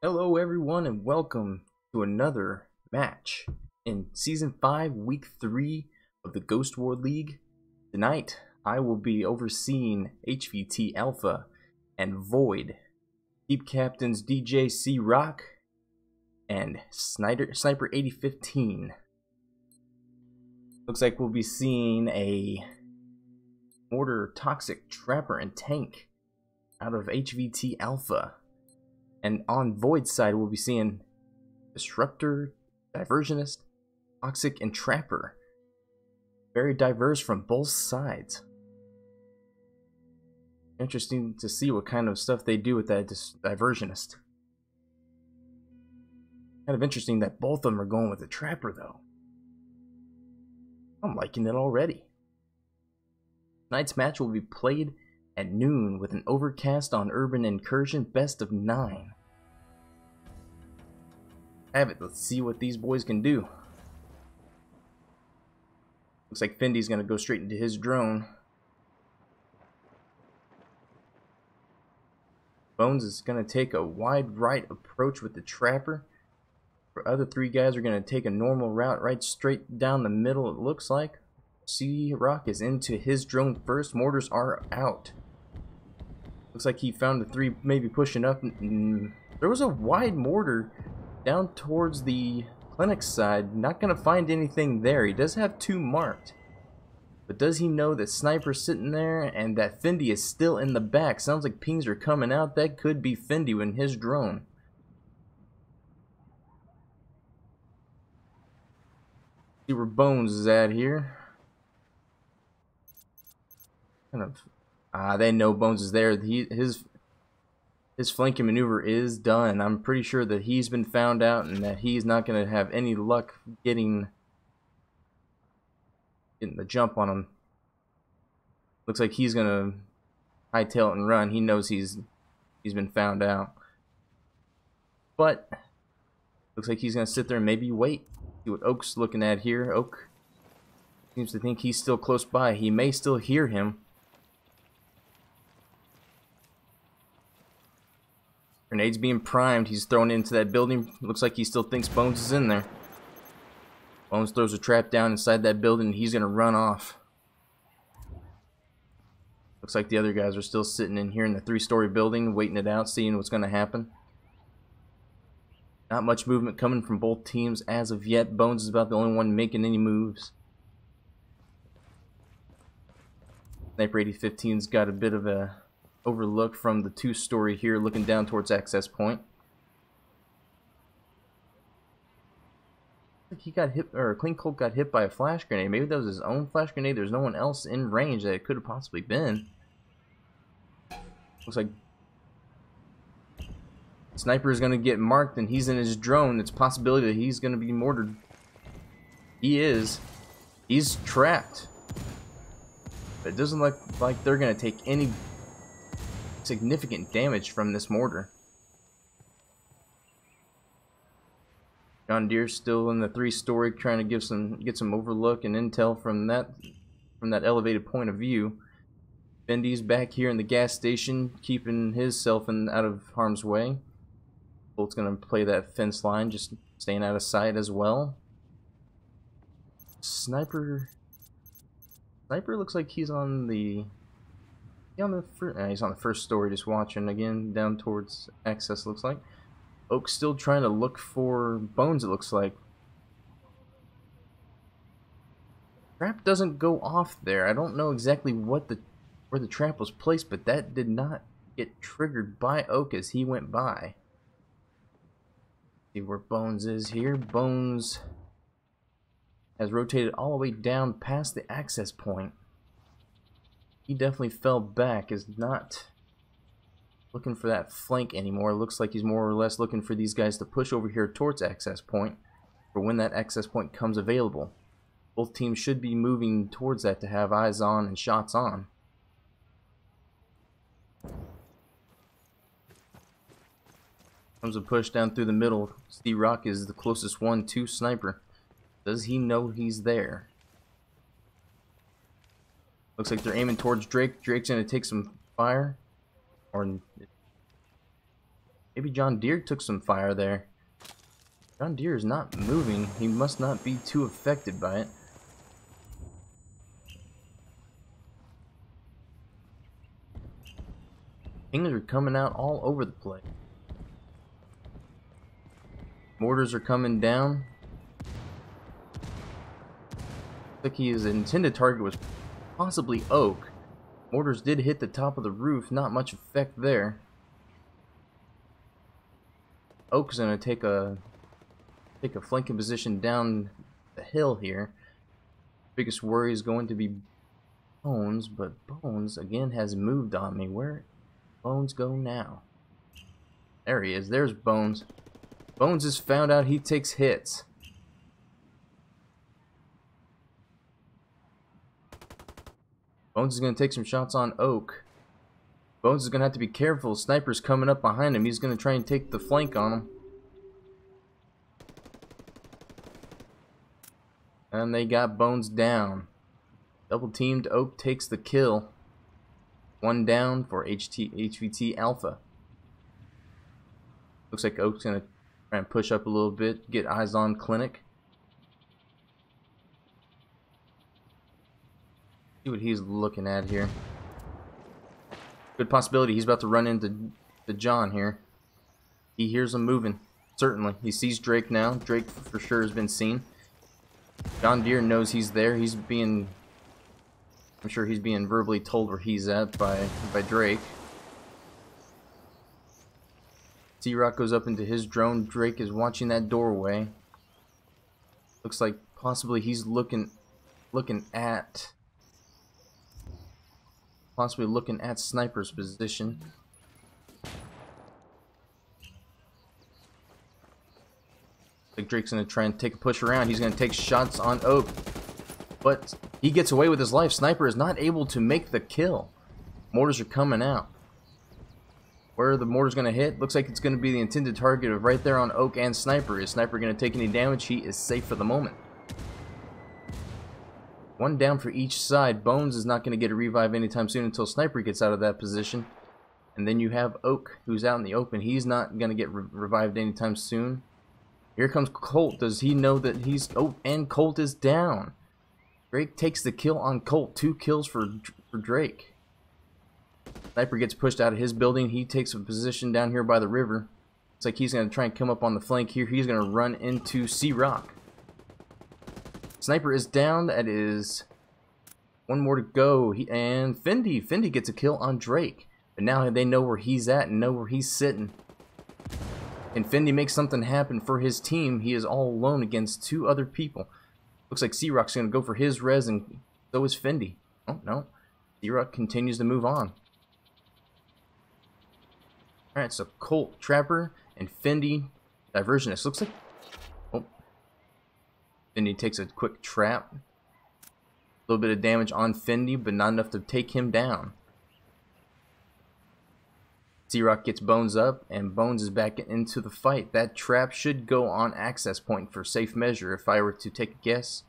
Hello everyone and welcome to another match in Season 5, Week 3 of the Ghost War League. Tonight, I will be overseeing HVT Alpha and Void, Team Captains DJ C Rock, and Sniper 8015. Looks like we'll be seeing a Mortar, Toxic, Trapper, and Tank out of HVT Alpha. And on Void's side, we'll be seeing Disruptor, Diversionist, Toxic, and Trapper. Very diverse from both sides. Interesting to see what kind of stuff they do with that Diversionist. Kind of interesting that both of them are going with the Trapper, though. I'm liking it already. Tonight's match will be played at noon with an overcast on Urban Incursion best of 9. Have it, let's see what these boys can do. Looks like Findy's gonna go straight into his drone. Bones is gonna take a wide right approach with the Trapper. The other three guys are gonna take a normal route right straight down the middle, it looks like. C-Rock is into his drone first. Mortars are out. Looks like he found the three maybe pushing up. There was a wide mortar down towards the clinic side. Not going to find anything there. He does have two marked. But does he know that Sniper's sitting there and that Findy is still in the back? Sounds like pings are coming out. That could be Findy in his drone. See where Bones is at here. Kind of, they know Bones is there. His flanking maneuver is done. I'm pretty sure that he's been found out and that he's not going to have any luck getting the jump on him. Looks like he's going to hightail it and run. He knows he's been found out. But looks like he's going to sit there and maybe wait. See what Oak's looking at here. Oak seems to think he's still close by. He may still hear him. Grenade's being primed. He's thrown into that building. Looks like he still thinks Bones is in there. Bones throws a trap down inside that building and he's going to run off. Looks like the other guys are still sitting in here in the 3-story building, waiting it out, seeing what's going to happen. Not much movement coming from both teams as of yet. Bones is about the only one making any moves. Sniper 8015's got a bit of a overlook from the 2-story here, looking down towards access point. Like he got hit, or Clean Colt got hit by a flash grenade. Maybe that was his own flash grenade. There's no one else in range that it could have possibly been. Looks like Sniper is going to get marked and he's in his drone. It's a possibility that he's going to be mortared. He is. He's trapped. But it doesn't look like they're going to take any significant damage from this mortar. John Deere's still in the 3-story, trying to get some overlook and intel from that elevated point of view. Bendy's back here in the gas station, keeping himself out of harm's way. Bolt's gonna play that fence line, just staying out of sight as well. Sniper looks like he's on the. He's on the 1st story, just watching again down towards access. Looks like Oak's still trying to look for Bones. It looks like trap doesn't go off there. I don't know exactly where the trap was placed, but that did not get triggered by Oak as he went by. See where Bones is here. Bones has rotated all the way down past the access point. He definitely fell back, is not looking for that flank anymore. Looks like he's more or less looking for these guys to push over here towards access point for when that access point comes available. Both teams should be moving towards that to have eyes on and shots on. Comes a push down through the middle. C-Rock is the closest one to Sniper. Does he know he's there? Looks like they're aiming towards Drake. Drake's going to take some fire. Or Maybe John Deere took some fire there. John Deere is not moving. He must not be too affected by it. Things are coming out all over the place. Mortars are coming down. Looks like his intended target was possibly oak. Mortars did hit the top of the roof, not much effect there. Oak's gonna take a flanking position down the hill here. Biggest worry is going to be Bones, but Bones again has moved on me. Where Bones go now? There he is. There's Bones. Bones has found out he takes hits. Bones is going to take some shots on Oak. Bones is going to have to be careful. Sniper's coming up behind him. He's going to try and take the flank on him. And they got Bones down. Double teamed. Oak takes the kill. One down for HVT Alpha. Looks like Oak's going to try and push up a little bit. Get eyes on Clinic. See what he's looking at here. Good possibility he's about to run into John here. He hears him moving. Certainly. He sees Drake now. Drake for sure has been seen. John Deere knows he's there. I'm sure he's being verbally told where he's at by Drake. T-Rock goes up into his drone. Drake is watching that doorway. Looks like possibly he's looking at Sniper's position. Like Drake's gonna try and take a push around. He's gonna take shots on Oak, but he gets away with his life. Sniper is not able to make the kill. Mortars are coming out. Where are the mortars gonna hit? Looks like it's gonna be the intended target of right there on Oak and Sniper. Is Sniper gonna take any damage? He is safe for the moment. One down for each side. Bones is not going to get a revive anytime soon until Sniper gets out of that position. And then you have Oak, who's out in the open. He's not going to get revived anytime soon. Here comes Colt. Does he know that he's... Oh, and Colt is down. Drake takes the kill on Colt. 2 kills for Drake. Sniper gets pushed out of his building. He takes a position down here by the river. Looks like he's going to try and come up on the flank here. He's going to run into C-Rock. Sniper is down. That is one more to go. And Fendi gets a kill on Drake. But now they know where he's at and know where he's sitting. And Fendi makes something happen for his team. He is all alone against 2 other people. Looks like C-Rock's going to go for his res, and so is Fendi. Oh, no. C-Rock continues to move on. Alright, so Colt, Trapper, and Fendi, Diversionist. Looks like... Oh. Fendi takes a quick trap. A little bit of damage on Fendi, but not enough to take him down. C-Rock gets Bones up, and Bones is back into the fight. That trap should go on access point for safe measure, if I were to take a guess.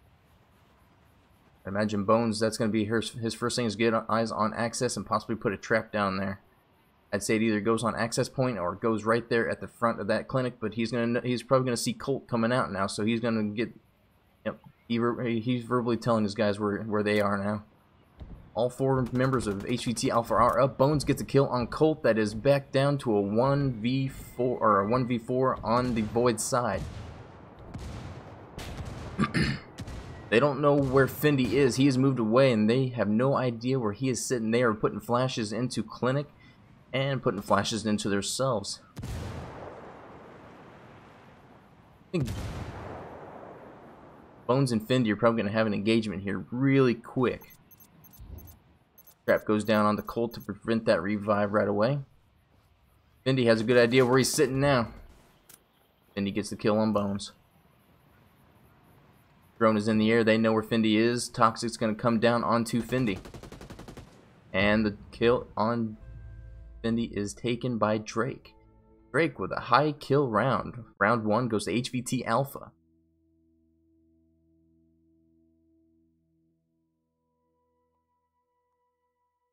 I imagine Bones, that's going to be his first thing, is get eyes on access and possibly put a trap down there. I'd say it either goes on access point or it goes right there at the front of that clinic, but he's probably going to see Colt coming out now, so he's going to get... Yep, he's verbally telling his guys where they are now. All 4 members of HVT Alpha are up. Bones gets a kill on Colt. That is back down to a 1v4 or a 1v4 on the Void side. They don't know where Fendi is. He has moved away, and they have no idea where he is sitting. They are putting flashes into Clinic and putting flashes into themselves. I think Bones and Fendi are probably going to have an engagement here really quick. Trap goes down on the Colt to prevent that revive right away. Fendi has a good idea where he's sitting now. Fendi gets the kill on Bones. Drone is in the air. They know where Fendi is. Toxic's going to come down onto Fendi. And the kill on Fendi is taken by Drake. Drake with a high kill round. Round 1 goes to HVT Alpha.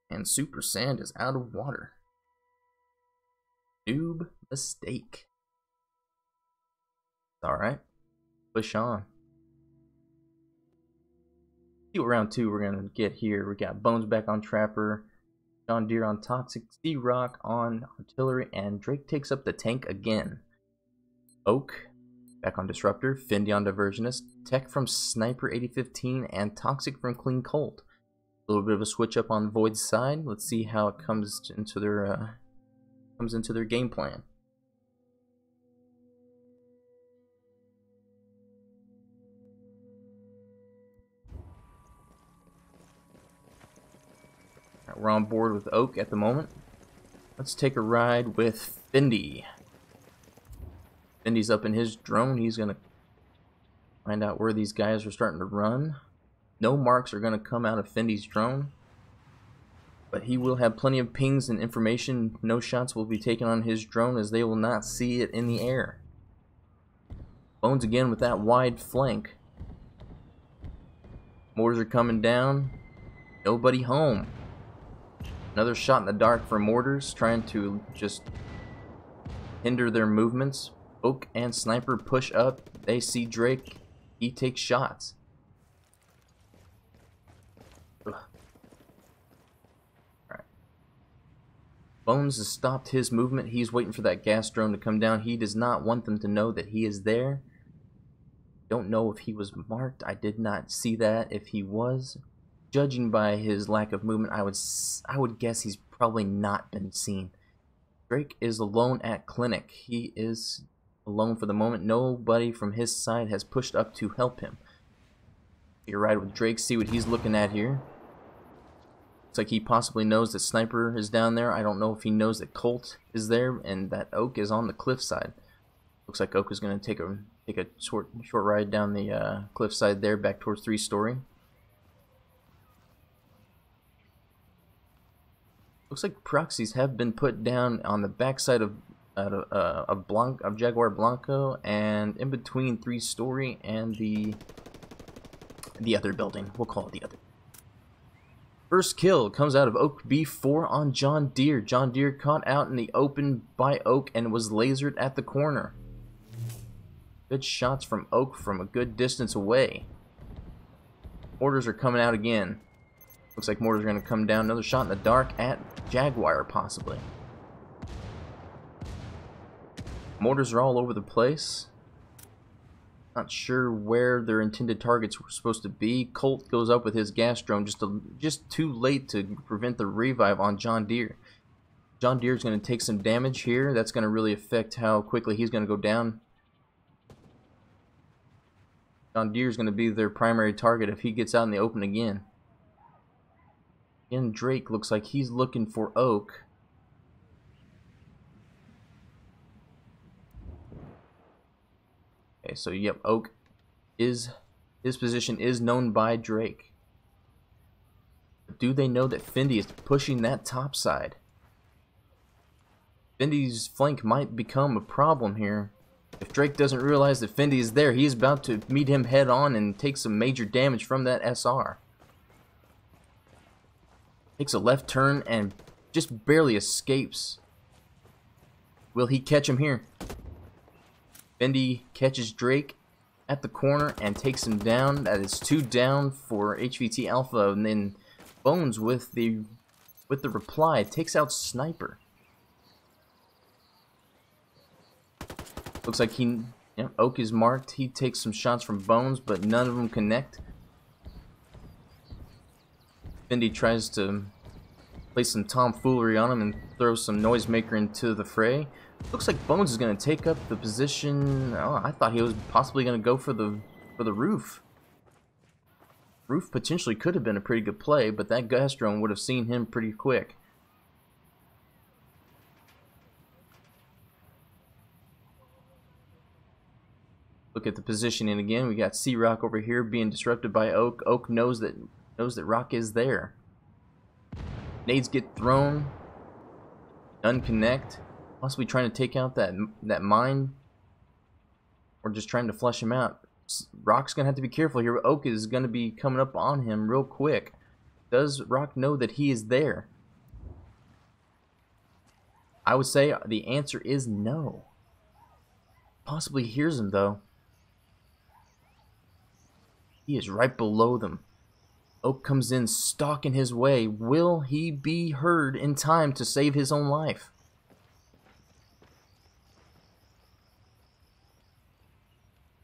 And Super Sand is out of water. Noob Mistake. Alright. Push on. See what round 2 we're gonna get here. We got Bones back on Trapper, John Deere on Toxic, C-Rock on Artillery, and Drake takes up the tank again. Oak back on Disruptor, Fendi on Diversionist, Tech from Sniper 8015, and Toxic from Clean Cold. A little bit of a switch up on Void's side. Let's see how it comes into their game plan. Right, we're on board with Oak at the moment. Let's take a ride with Fendi. Fendi's up in his drone. He's gonna find out where these guys are starting to run. No marks are gonna come out of Fendi's drone, but he will have plenty of pings and information. No shots will be taken on his drone as they will not see it in the air. Bones again with that wide flank. Mortars are coming down. Nobody home. Another shot in the dark for mortars, trying to just hinder their movements. Oak and Sniper push up. They see Drake. He takes shots. Alright. Bones has stopped his movement. He's waiting for that gas drone to come down. He does not want them to know that he is there. Don't know if he was marked. I did not see that. If he was, judging by his lack of movement, I would guess he's probably not been seen. Drake is alone at clinic. He is alone for the moment. Nobody from his side has pushed up to help him. You ride with Drake, see what he's looking at here. Looks like he possibly knows that Sniper is down there. I don't know if he knows that Colt is there and that Oak is on the cliff side. Looks like Oak is going to take a short ride down the cliff side there, back towards 3-story. Looks like proxies have been put down on the backside of Jaguar Blanco and in between 3-story and the other building. We'll call it the other. First kill comes out of Oak B4 on John Deere. John Deere caught out in the open by Oak and was lasered at the corner. Good shots from Oak from a good distance away. Mortars are coming out again. Looks like mortars are going to come down. Another shot in the dark at Jaguar, possibly. Mortars are all over the place. Not sure where their intended targets were supposed to be. Colt goes up with his gas drone just too late to prevent the revive on John Deere. John Deere is going to take some damage here. That's going to really affect how quickly he's going to go down. John Deere is going to be their primary target if he gets out in the open again. Again, Drake looks like he's looking for Oak. Okay, so yep, Oak his position is known by Drake. But do they know that Fendi is pushing that top side? Fendi's flank might become a problem here. If Drake doesn't realize that Fendi is there, he is about to meet him head on and take some major damage from that SR. Takes a left turn and just barely escapes. Will he catch him here? Fendi catches Drake at the corner and takes him down. That is 2 down for HVT Alpha, and then Bones with the reply takes out Sniper. Looks like Oak is marked. He takes some shots from Bones, but none of them connect. Fendi tries to play some tomfoolery on him and throw some noisemaker into the fray. Looks like Bones is going to take up the position. Oh, I thought he was possibly going to go for the roof. Roof potentially could have been a pretty good play, but that gas drone would have seen him pretty quick. Look at the positioning again. We got C-Rock over here being disrupted by Oak. Oak knows that Rock is there. Nades get thrown. None connect. Possibly trying to take out that mine. Or just trying to flush him out. Rock's going to have to be careful here. Oak is going to be coming up on him real quick. Does Rock know that he is there? I would say the answer is no. Possibly hears him though. He is right below them. Oak comes in, stalking his way. Will he be heard in time to save his own life?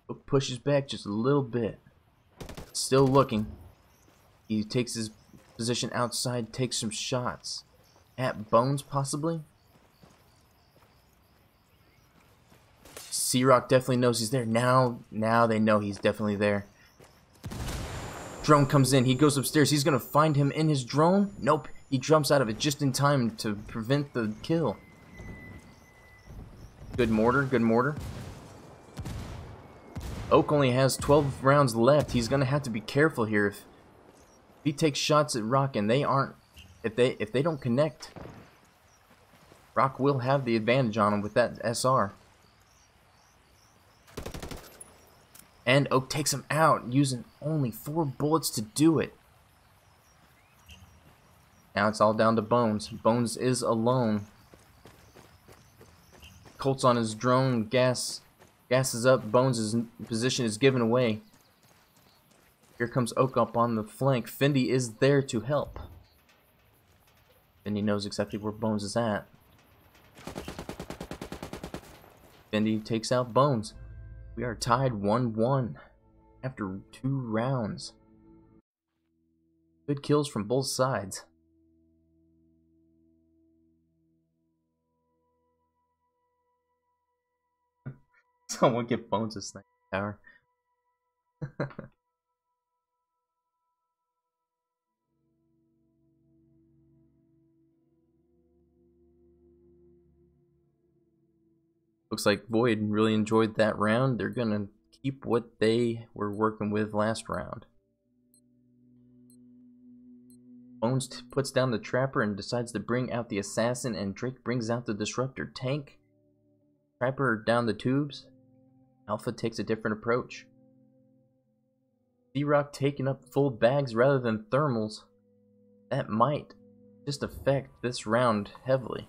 Oak pushes back just a little bit. Still looking. He takes his position outside, takes some shots. At Bones, possibly? C-Rock definitely knows he's there. Now they know he's definitely there. Drone comes in. He goes upstairs. He's going to find him in his drone. Nope. He jumps out of it just in time to prevent the kill. Good mortar. Good mortar. Oak only has 12 rounds left. He's going to have to be careful here. If he takes shots at Rock and they aren't... If they don't connect, Rock will have the advantage on him with that SR. And Oak takes him out, using only 4 bullets to do it. Now it's all down to Bones. Bones is alone. Colt's on his drone. Gas is up. Bones' position is given away. Here comes Oak up on the flank. Fendi is there to help. Fendi knows exactly where Bones is at. Fendi takes out Bones. We are tied 1-1 after 2 rounds. Good kills from both sides. Someone get Bones a sniper tower. Looks like Void really enjoyed that round. They're gonna keep what they were working with last round. Bones puts down the trapper and decides to bring out the assassin, and Drake brings out the disruptor tank. Trapper down the tubes. Alpha takes a different approach. C-Rock taking up full bags rather than thermals. That might just affect this round heavily.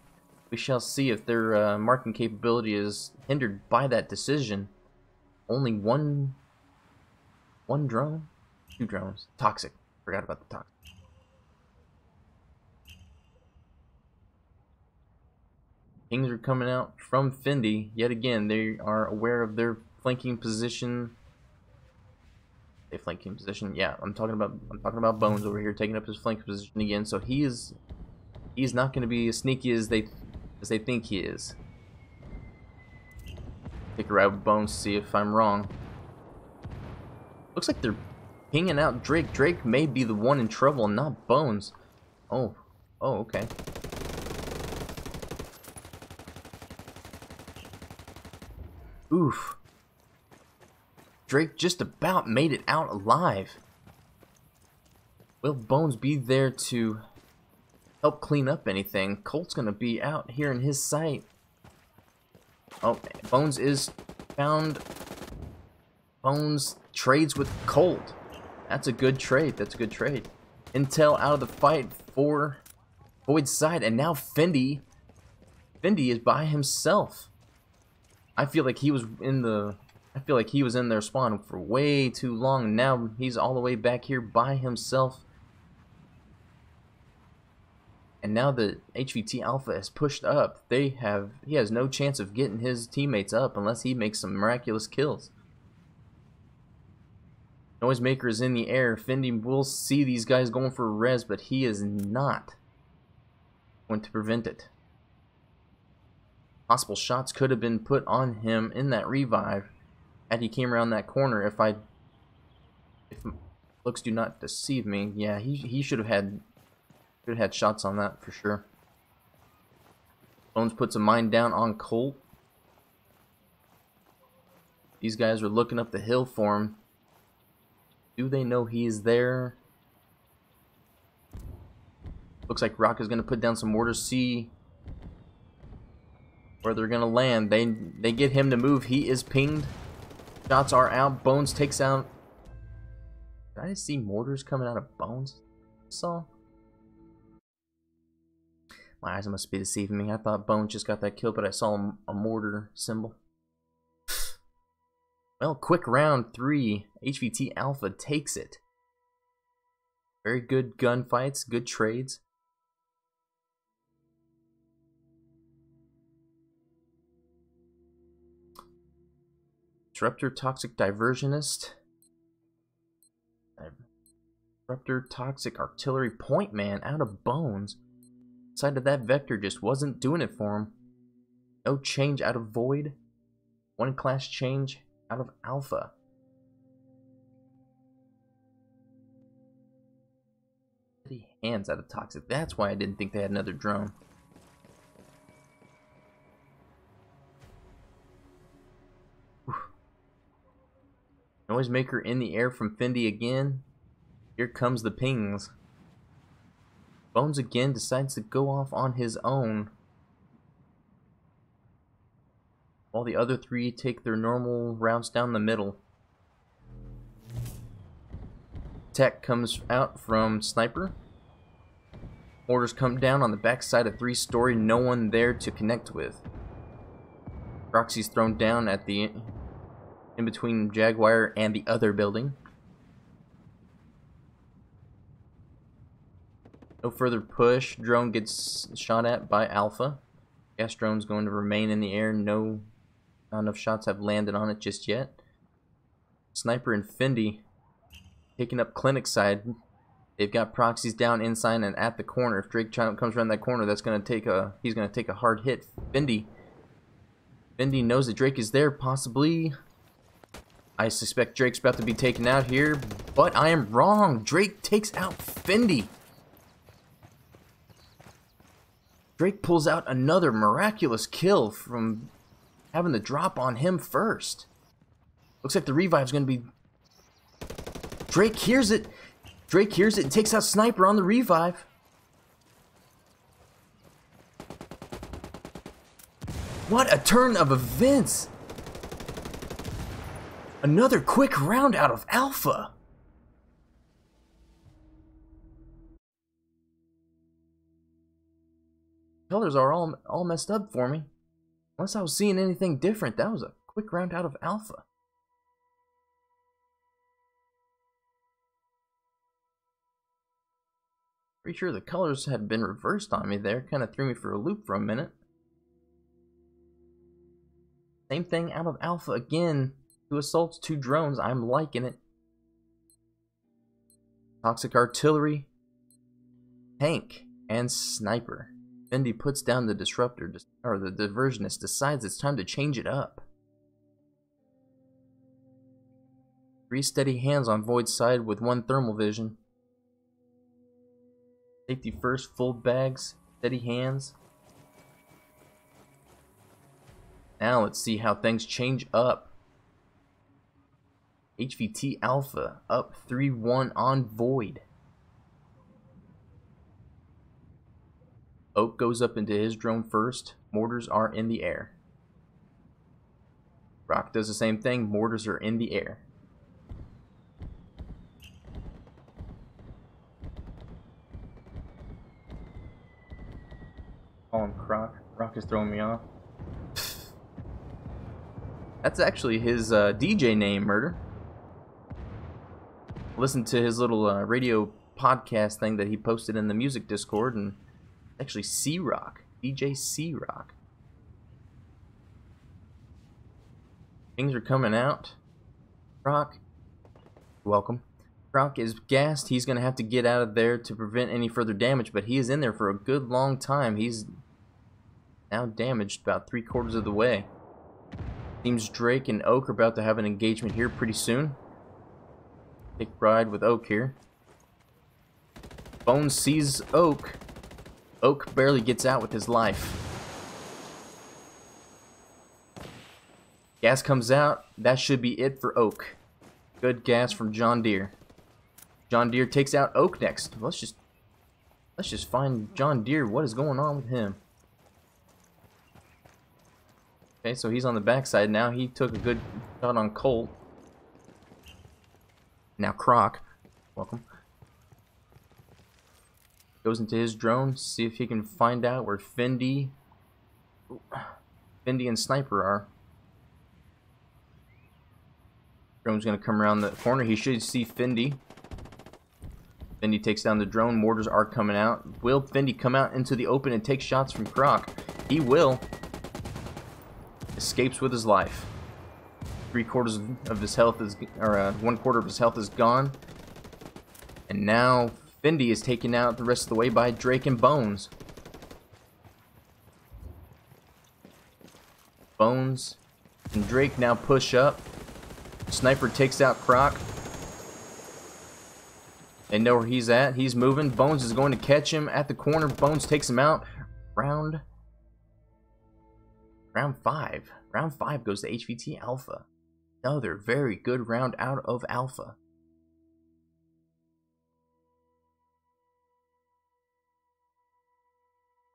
We shall see if their marking capability is hindered by that decision. Only one drone? 2 drones. Toxic. Forgot about the toxic. Kings are coming out from Fendi. Yet again, they are aware of their flanking position. A flanking position. Yeah, I'm talking about Bones over here taking up his flanking position again. So he's not going to be as sneaky as they think he is. Take a ride with Bones to see if I'm wrong. Looks like they're pinging out Drake. Drake may be the one in trouble, not Bones. Oh, okay. Oof. Drake just about made it out alive. Will Bones be there to help clean up anything? Colt's gonna be out here in his sight. Oh, Bones is found. Bones trades with Colt. That's a good trade. That's a good trade. Intel out of the fight for Void's side, and now Fendi is by himself. I feel like he was in their spawn for way too long. Now he's all the way back here by himself. And now the HVT Alpha has pushed up. He has no chance of getting his teammates up unless he makes some miraculous kills. Noisemaker is in the air. Fendi will see these guys going for a res, but he is not going to prevent it. Possible shots could have been put on him in that revive had he came around that corner. If looks do not deceive me, yeah, he should have had shots on that for sure. Bones puts a mine down on Colt. These guys are looking up the hill for him. Do they know he is there? Looks like Rock is going to put down some mortars. See where they're going to land. They get him to move. He is pinged. Shots are out. Bones takes out. Did I see mortars coming out of Bones? My eyes must be deceiving me. I thought Bones just got that kill, but I saw a mortar symbol. Well, quick round 3. HVT Alpha takes it. Very good gunfights, good trades. Disruptor, Toxic Diversionist. Disruptor, Toxic Artillery, Point Man out of Bones. Side of that Vector just wasn't doing it for him. No change out of Void. One class change out of Alpha. Hands out of Toxic. That's why I didn't think they had another drone. Noisemaker in the air from Fendi again. Here comes the pings. Bones again decides to go off on his own, while the other 3 take their normal routes down the middle. Tech comes out from Sniper. Orders come down on the backside of 3-story, no one there to connect with. Roxy's thrown down at the in between Jaguar and the other building. No further push. Drone gets shot at by Alpha. Gas drone's going to remain in the air. Not enough shots have landed on it just yet. Sniper and Fendi taking up Clinic side. They've got proxies down inside and at the corner. If Drake comes around that corner, that's going to take he's going to take a hard hit. Fendi knows that Drake is there, possibly. I suspect Drake's about to be taken out here, but I am wrong. Drake takes out Fendi. Drake pulls out another miraculous kill from having the drop on him first. Looks like the revive's going to be... Drake hears it. Drake hears it and takes out Sniper on the revive. What a turn of events. Another quick round out of Alpha. Colors are all messed up for me. Unless I was seeing anything different, that was a quick round out of Alpha. Pretty sure the colors had been reversed on me there. Kind of threw me for a loop for a minute. Same thing out of Alpha again. 2 assaults, 2 drones. I'm liking it. Toxic Artillery, Tank, and Sniper. Fendi puts down the Disruptor, or the Diversionist, decides it's time to change it up. 3 steady hands on Void's side with 1 thermal vision. Safety first, full bags, steady hands. Now let's see how things change up. HVT Alpha up 3-1 on Void. Oak goes up into his drone first. Mortars are in the air. Rock does the same thing. Mortars are in the air. Call him Croc. Rock is throwing me off. That's actually his DJ name, Murder. Listen to his little radio podcast thing that he posted in the music Discord, and actually C-Rock. DJ C-Rock. Things are coming out. Croc, welcome. Croc is gassed. He's going to have to get out of there to prevent any further damage, but he is in there for a good long time. He's now damaged about 3/4 of the way. Seems Drake and Oak are about to have an engagement here pretty soon. Take ride with Oak here. Bones sees Oak. Oak barely gets out with his life. Gas comes out. That should be it for Oak. Good gas from John Deere. John Deere takes out Oak next. Let's just find John Deere. What is going on with him? Okay, so he's on the backside now. He took a good shot on Colt. Now Croc, welcome. Goes into his drone, see if he can find out where Fendi and Sniper are. Drone's gonna come around the corner. He should see Fendi. Fendi takes down the drone. Mortars are coming out. Will Fendi come out into the open and take shots from Croc? He will. Escapes with his life. 3/4 of his health is, or 1/4 of his health is gone. And now Fendi is taken out the rest of the way by Drake and Bones. Bones and Drake now push up. Sniper takes out Croc. They know where he's at. He's moving. Bones is going to catch him at the corner. Bones takes him out. Round 5. Round 5 goes to HVT Alpha. Another very good round out of Alpha.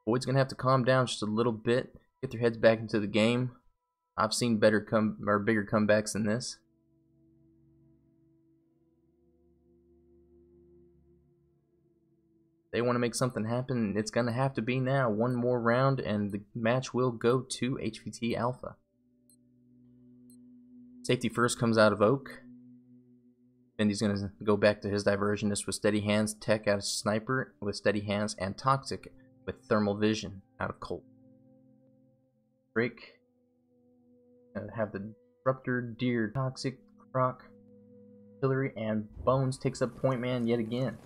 Void's gonna have to calm down just a little bit, get their heads back into the game. I've seen bigger comebacks than this. They want to make something happen. It's gonna have to be now. One more round, and the match will go to HVT Alpha. Safety first comes out of Oak. Fendi's gonna go back to his diversionist with steady hands. Tech out of Sniper with steady hands, and Toxic with thermal vision out of Colt. Drake have the Disruptor, Deer, Toxic, Croc, Hillary, and Bones takes up Point Man yet again.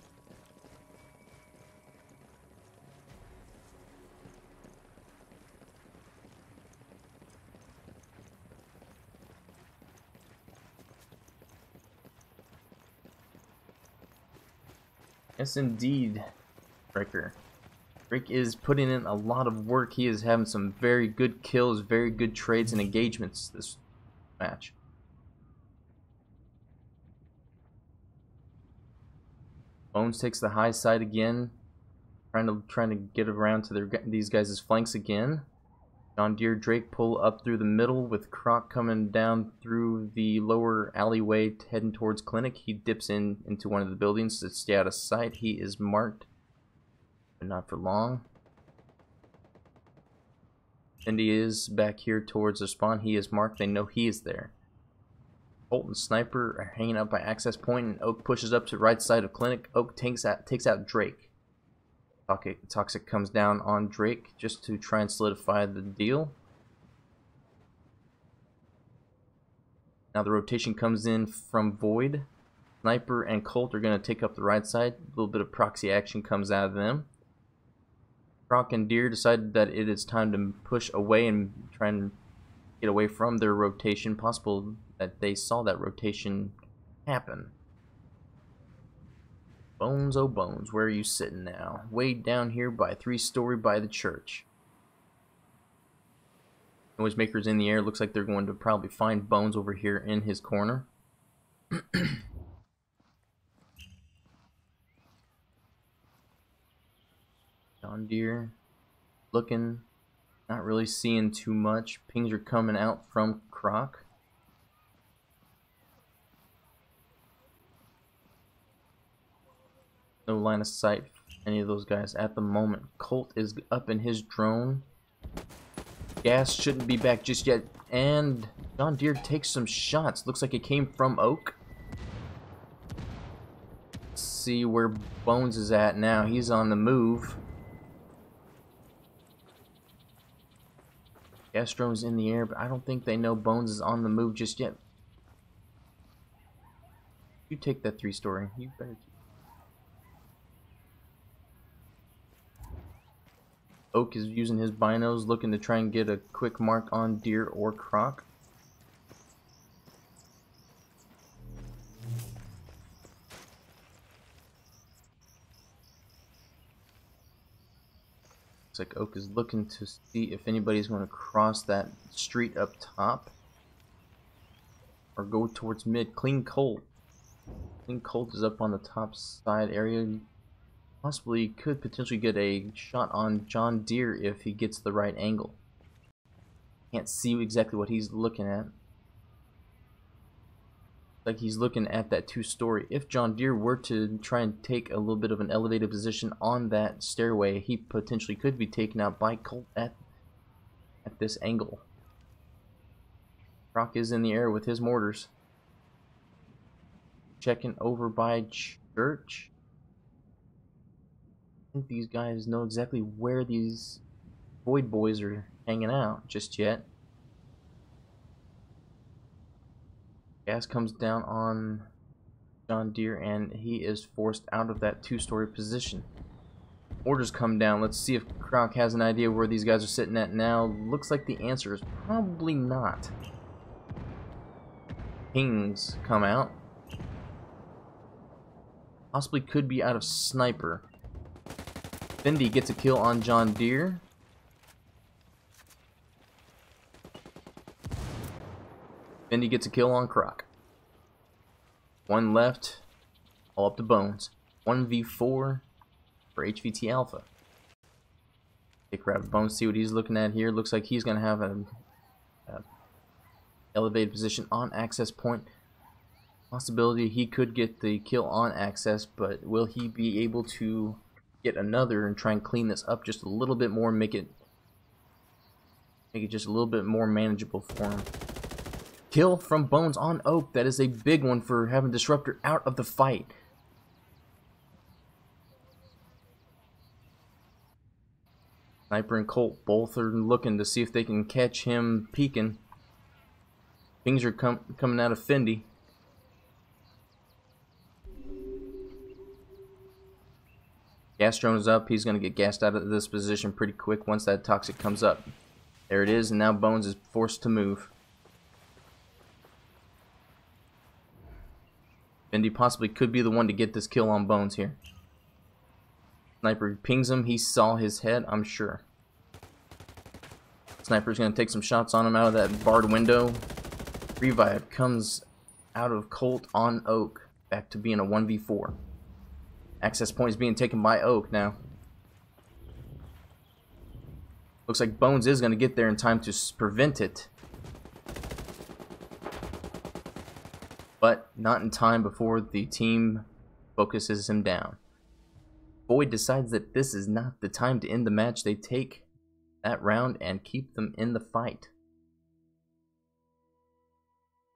Yes, indeed, Breaker. Drake is putting in a lot of work. He is having some very good kills, very good trades and engagements this match. Bones takes the high side again, trying to get around to these guys' flanks again. John Deere Drake pull up through the middle with Croc coming down through the lower alleyway heading towards Clinic. He dips into one of the buildings to stay out of sight. He is marked, but not for long. Fendi is back here towards the spawn. He is marked. They know he is there. Colt and Sniper are hanging out by access point, and Oak pushes up to the right side of Clinic. Oak takes out Drake. Toxic comes down on Drake just to try and solidify the deal. Now the rotation comes in from Void. Sniper and Colt are going to take up the right side. A little bit of proxy action comes out of them. Croc and Deer decided that it is time to push away and try and get away from their rotation. Possible that they saw that rotation happen. Bones, oh Bones, where are you sitting now? Way down here by 3-story by the church. Noisemaker's in the air. Looks like they're going to probably find Bones over here in his corner. John Deere looking, not really seeing too much. Pings are coming out from Croc. No line of sight for any of those guys at the moment. Colt is up in his drone. Gas shouldn't be back just yet. And John Deere takes some shots. Looks like it came from Oak. Let's see where Bones is at now. He's on the move. Gas drone's in the air, but I don't think they know Bones is on the move just yet. You take that 3-story. You better. Oak is using his binos, looking to try and get a quick mark on Deer or Croc. Looks like Oak is looking to see if anybody's going to cross that street up top or go towards mid. Clean Colt. Clean Colt is up on the top side area. Possibly could potentially get a shot on John Deere if he gets the right angle. Can't see exactly what he's looking at. Like he's looking at that 2-story. If John Deere were to try and take a little bit of an elevated position on that stairway, he potentially could be taken out by Colt at this angle. Rock is in the air with his mortars. Checking over by Church. I think these guys know exactly where these Void boys are hanging out just yet. Gas comes down on John Deere and he is forced out of that 2-story position. Orders come down. Let's see if Croc has an idea where these guys are sitting at now. Looks like the answer is probably not. Pings come out. Possibly could be out of sniper. Fendi gets a kill on John Deere. Fendi gets a kill on Croc. One left. All up to Bones. 1v4 for HVT Alpha. Take her out of Bones, see what he's looking at here. Looks like he's going to have an elevated position on access point. Possibility he could get the kill on access, but will he be able to get another and try and clean this up just a little bit more, make it just a little bit more manageable for him. Kill from Bones on Oak. That is a big one for having Disruptor out of the fight. Sniper and Colt both are looking to see if they can catch him peeking. Things are coming out of Fendi. Gas drone is up. He's going to get gassed out of this position pretty quick once that toxic comes up. There it is, and now Bones is forced to move. Fendi possibly could be the one to get this kill on Bones here. Sniper pings him. He saw his head, I'm sure. Sniper's going to take some shots on him out of that barred window. Revive comes out of Colt on Oak. Back to being a 1v4. Access point is being taken by Oak now. Looks like Bones is going to get there in time to prevent it. But not in time before the team focuses him down. Void decides that this is not the time to end the match. They take that round and keep them in the fight.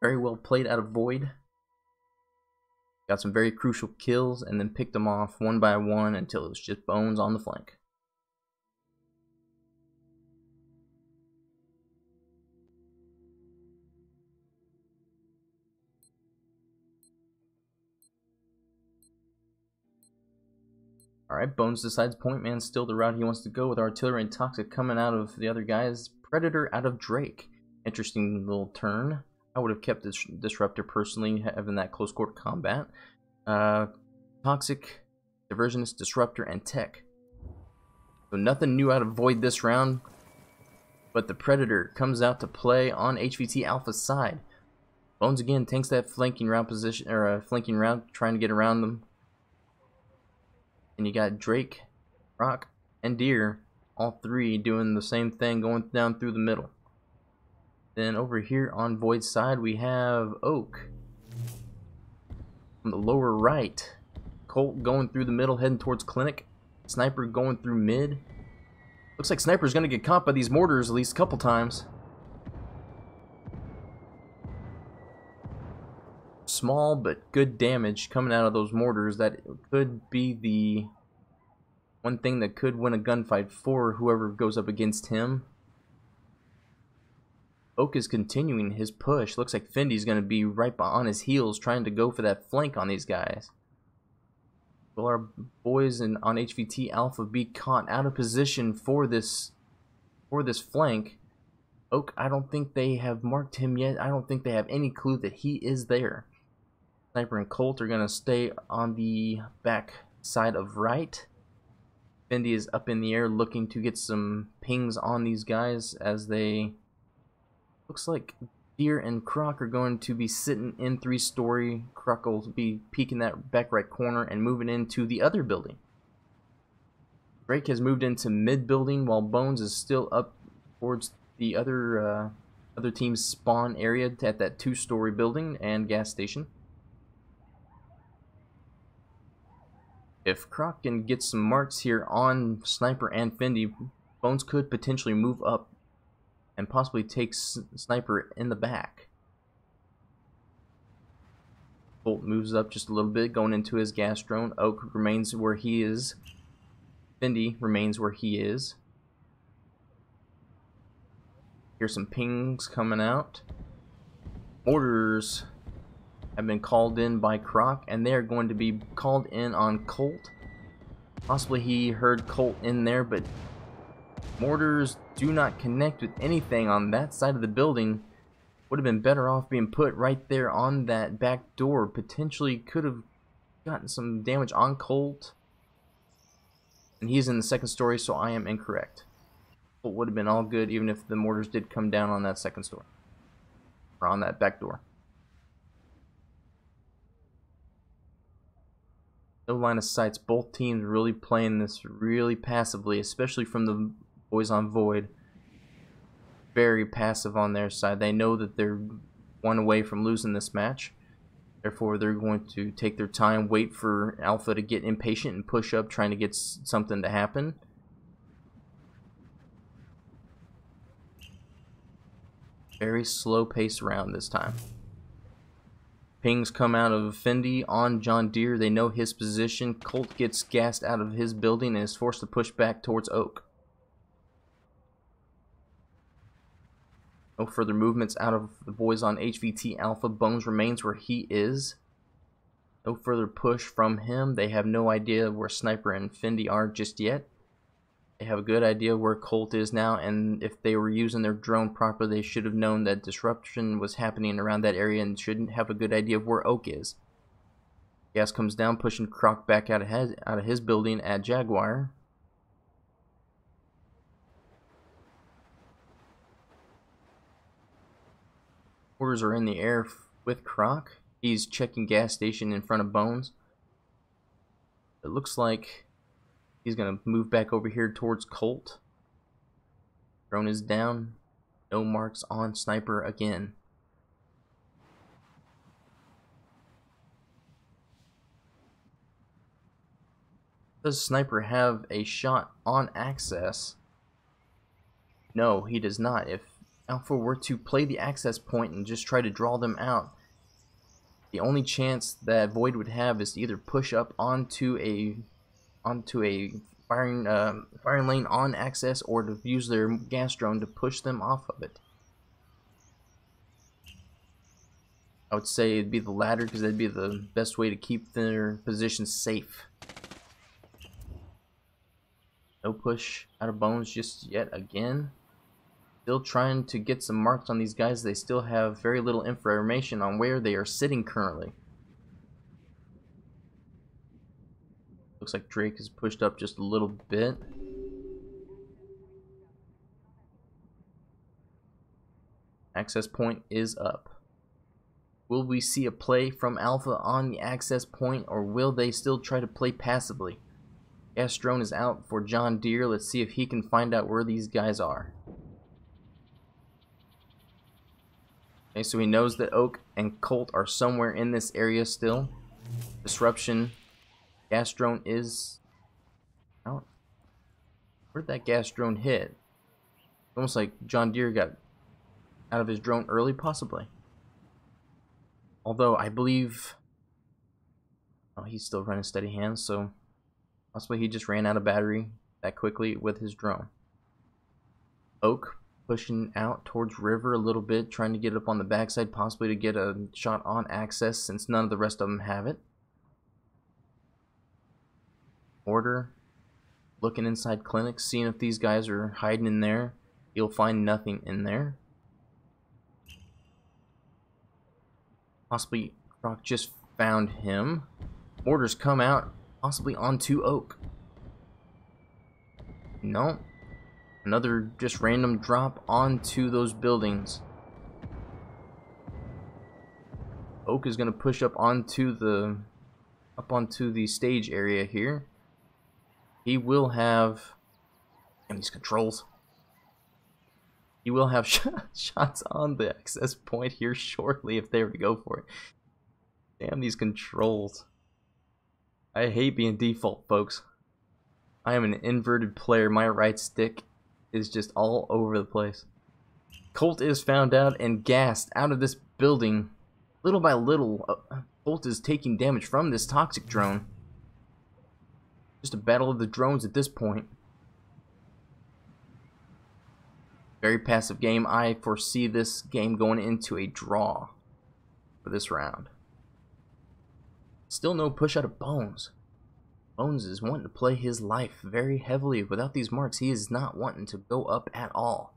Very well played out of Void. Got some very crucial kills and then picked them off one by one until it was just Bones on the flank. Alright, Bones decides Point Man's still the route he wants to go with Artillery and Toxic coming out of the other guys. Predator out of Drake. Interesting little turn. I would have kept this Disruptor personally, having that close quarter combat. Toxic, Diversionist, Disruptor, and Tech. So nothing new out of Void this round. But the Predator comes out to play on HVT Alpha's side. Bones again takes that flanking route position, or flanking route, trying to get around them. And you got Drake, Rock, and Deer, all three doing the same thing, going down through the middle. Then over here on Void's side, we have Oak. On the lower right, Colt going through the middle, heading towards Clinic. Sniper going through mid. Looks like Sniper's going to get caught by these mortars at least a couple times. Small but good damage coming out of those mortars. That could be the one thing that could win a gunfight for whoever goes up against him. Oak is continuing his push. Looks like Fendi's going to be right on his heels trying to go for that flank on these guys. Will our boys on HVT Alpha be caught out of position for this flank? Oak, I don't think they have marked him yet. I don't think they have any clue that he is there. Sniper and Colt are going to stay on the back side of right. Fendi is up in the air looking to get some pings on these guys as they... Looks like Deer and Croc are going to be sitting in 3-story. Croc will be peeking that back right corner and moving into the other building. Drake has moved into mid building while Bones is still up towards the other team's spawn area at that 2-story building and gas station. If Croc can get some marks here on Sniper and Fendi, Bones could potentially move up and possibly take Sniper in the back. Colt moves up just a little bit, going into his gas drone. Oak remains where he is. Fendi remains where he is. Here's some pings coming out. Orders have been called in by Croc, and they are going to be called in on Colt. Possibly he heard Colt in there, but mortars do not connect with anything on that side of the building. Would have been better off being put right there on that back door. Potentially could have gotten some damage on Colt. And he's in the second story, so I am incorrect. Colt would have been all good even if the mortars did come down on that second story. Or on that back door. No line of sights. Both teams really playing this really passively, especially from the boys on Void. Very passive on their side. They know that they're one away from losing this match. Therefore, they're going to take their time, wait for Alpha to get impatient and push up, trying to get something to happen. Very slow pace round this time. Pings come out of Fendi on John Deere. They know his position. Colt gets gassed out of his building and is forced to push back towards Oak. No further movements out of the boys on HVT Alpha. Bones remains where he is. No further push from him. They have no idea where Sniper and Fendi are just yet. They have a good idea where Colt is now, and if they were using their drone properly, they should have known that disruption was happening around that area and shouldn't have a good idea of where Oak is. Gas comes down, pushing Croc back out of his building at Jaguar. Orders are in the air with Croc. He's checking gas station in front of Bones. It looks like he's going to move back over here towards Colt. Drone is down. No marks on Sniper again. Does Sniper have a shot on access? No, he does not. If Alpha were to play the access point and just try to draw them out, the only chance that Void would have is to either push up onto a firing lane on access, or to use their gas drone to push them off of it. I would say it'd be the latter, because that'd be the best way to keep their position safe. No push out of Bones just yet again. Still trying to get some marks on these guys. They still have very little information on where they are sitting currently. Looks like Drake is pushed up just a little bit. Access point is up. Will we see a play from Alpha on the access point, or will they still try to play passively? Gas drone is out for John Deere. Let's see if he can find out where these guys are. Okay, so he knows that Oak and Colt are somewhere in this area still. Disruption. Gas drone is out. Where'd that gas drone hit? Almost like John Deere got out of his drone early, possibly. Although I believe, oh, he's still running steady hands, so possibly he just ran out of battery that quickly with his drone. Oak pushing out towards River a little bit, trying to get up on the backside, possibly to get a shot on access, since none of the rest of them have it. Order looking inside clinics, seeing if these guys are hiding in there. You'll find nothing in there. Possibly Croc just found him. Orders come out, possibly onto Oak. No. Another just random drop onto those buildings. Oak is going to push up onto the stage area here. He will have, and these controls. He will have shots on the access point here shortly if they were to go for it. Damn these controls. I hate being default, folks. I am an inverted player. My right stick is just all over the place. Colt is found out and gassed out of this building. Little by little, Colt is taking damage from this toxic drone. Just a battle of the drones at this point. Very passive game. I foresee this game going into a draw for this round. Still no push out of Bones. Bones is wanting to play his life very heavily. Without these marks, he is not wanting to go up at all.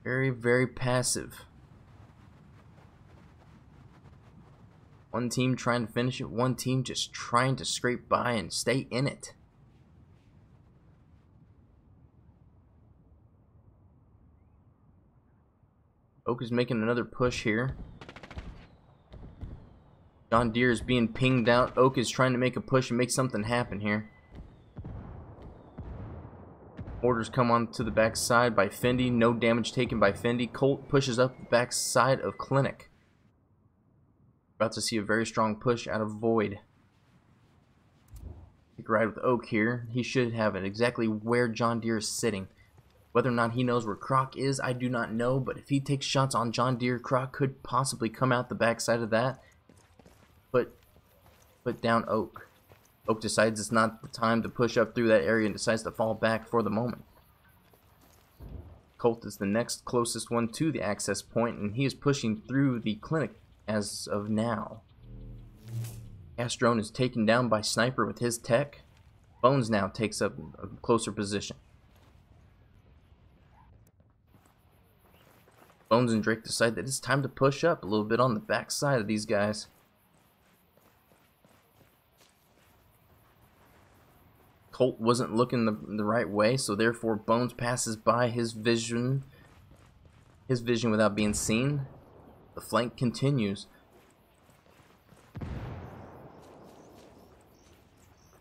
Very, very passive. One team trying to finish it, one team just trying to scrape by and stay in it. Oak is making another push here. John Deere is being pinged out. Oak is trying to make a push and make something happen here. Orders come on to the backside by Fendi. No damage taken by Fendi. Colt pushes up the backside of Clinic. About to see a very strong push out of Void. Take a ride with Oak here. He should have it exactly where John Deere is sitting. Whether or not he knows where Croc is, I do not know. But if he takes shots on John Deere, Croc could possibly come out the backside of that. Put down Oak. Oak decides it's not the time to push up through that area and decides to fall back for the moment. Colt is the next closest one to the access point, and he is pushing through the Clinic as of now. Gas drone is taken down by Sniper with his tech. Bones now takes up a closer position. Bones and Drake decide that it's time to push up a little bit on the backside of these guys. Colt wasn't looking the right way, so therefore Bones passes by his vision without being seen. The flank continues.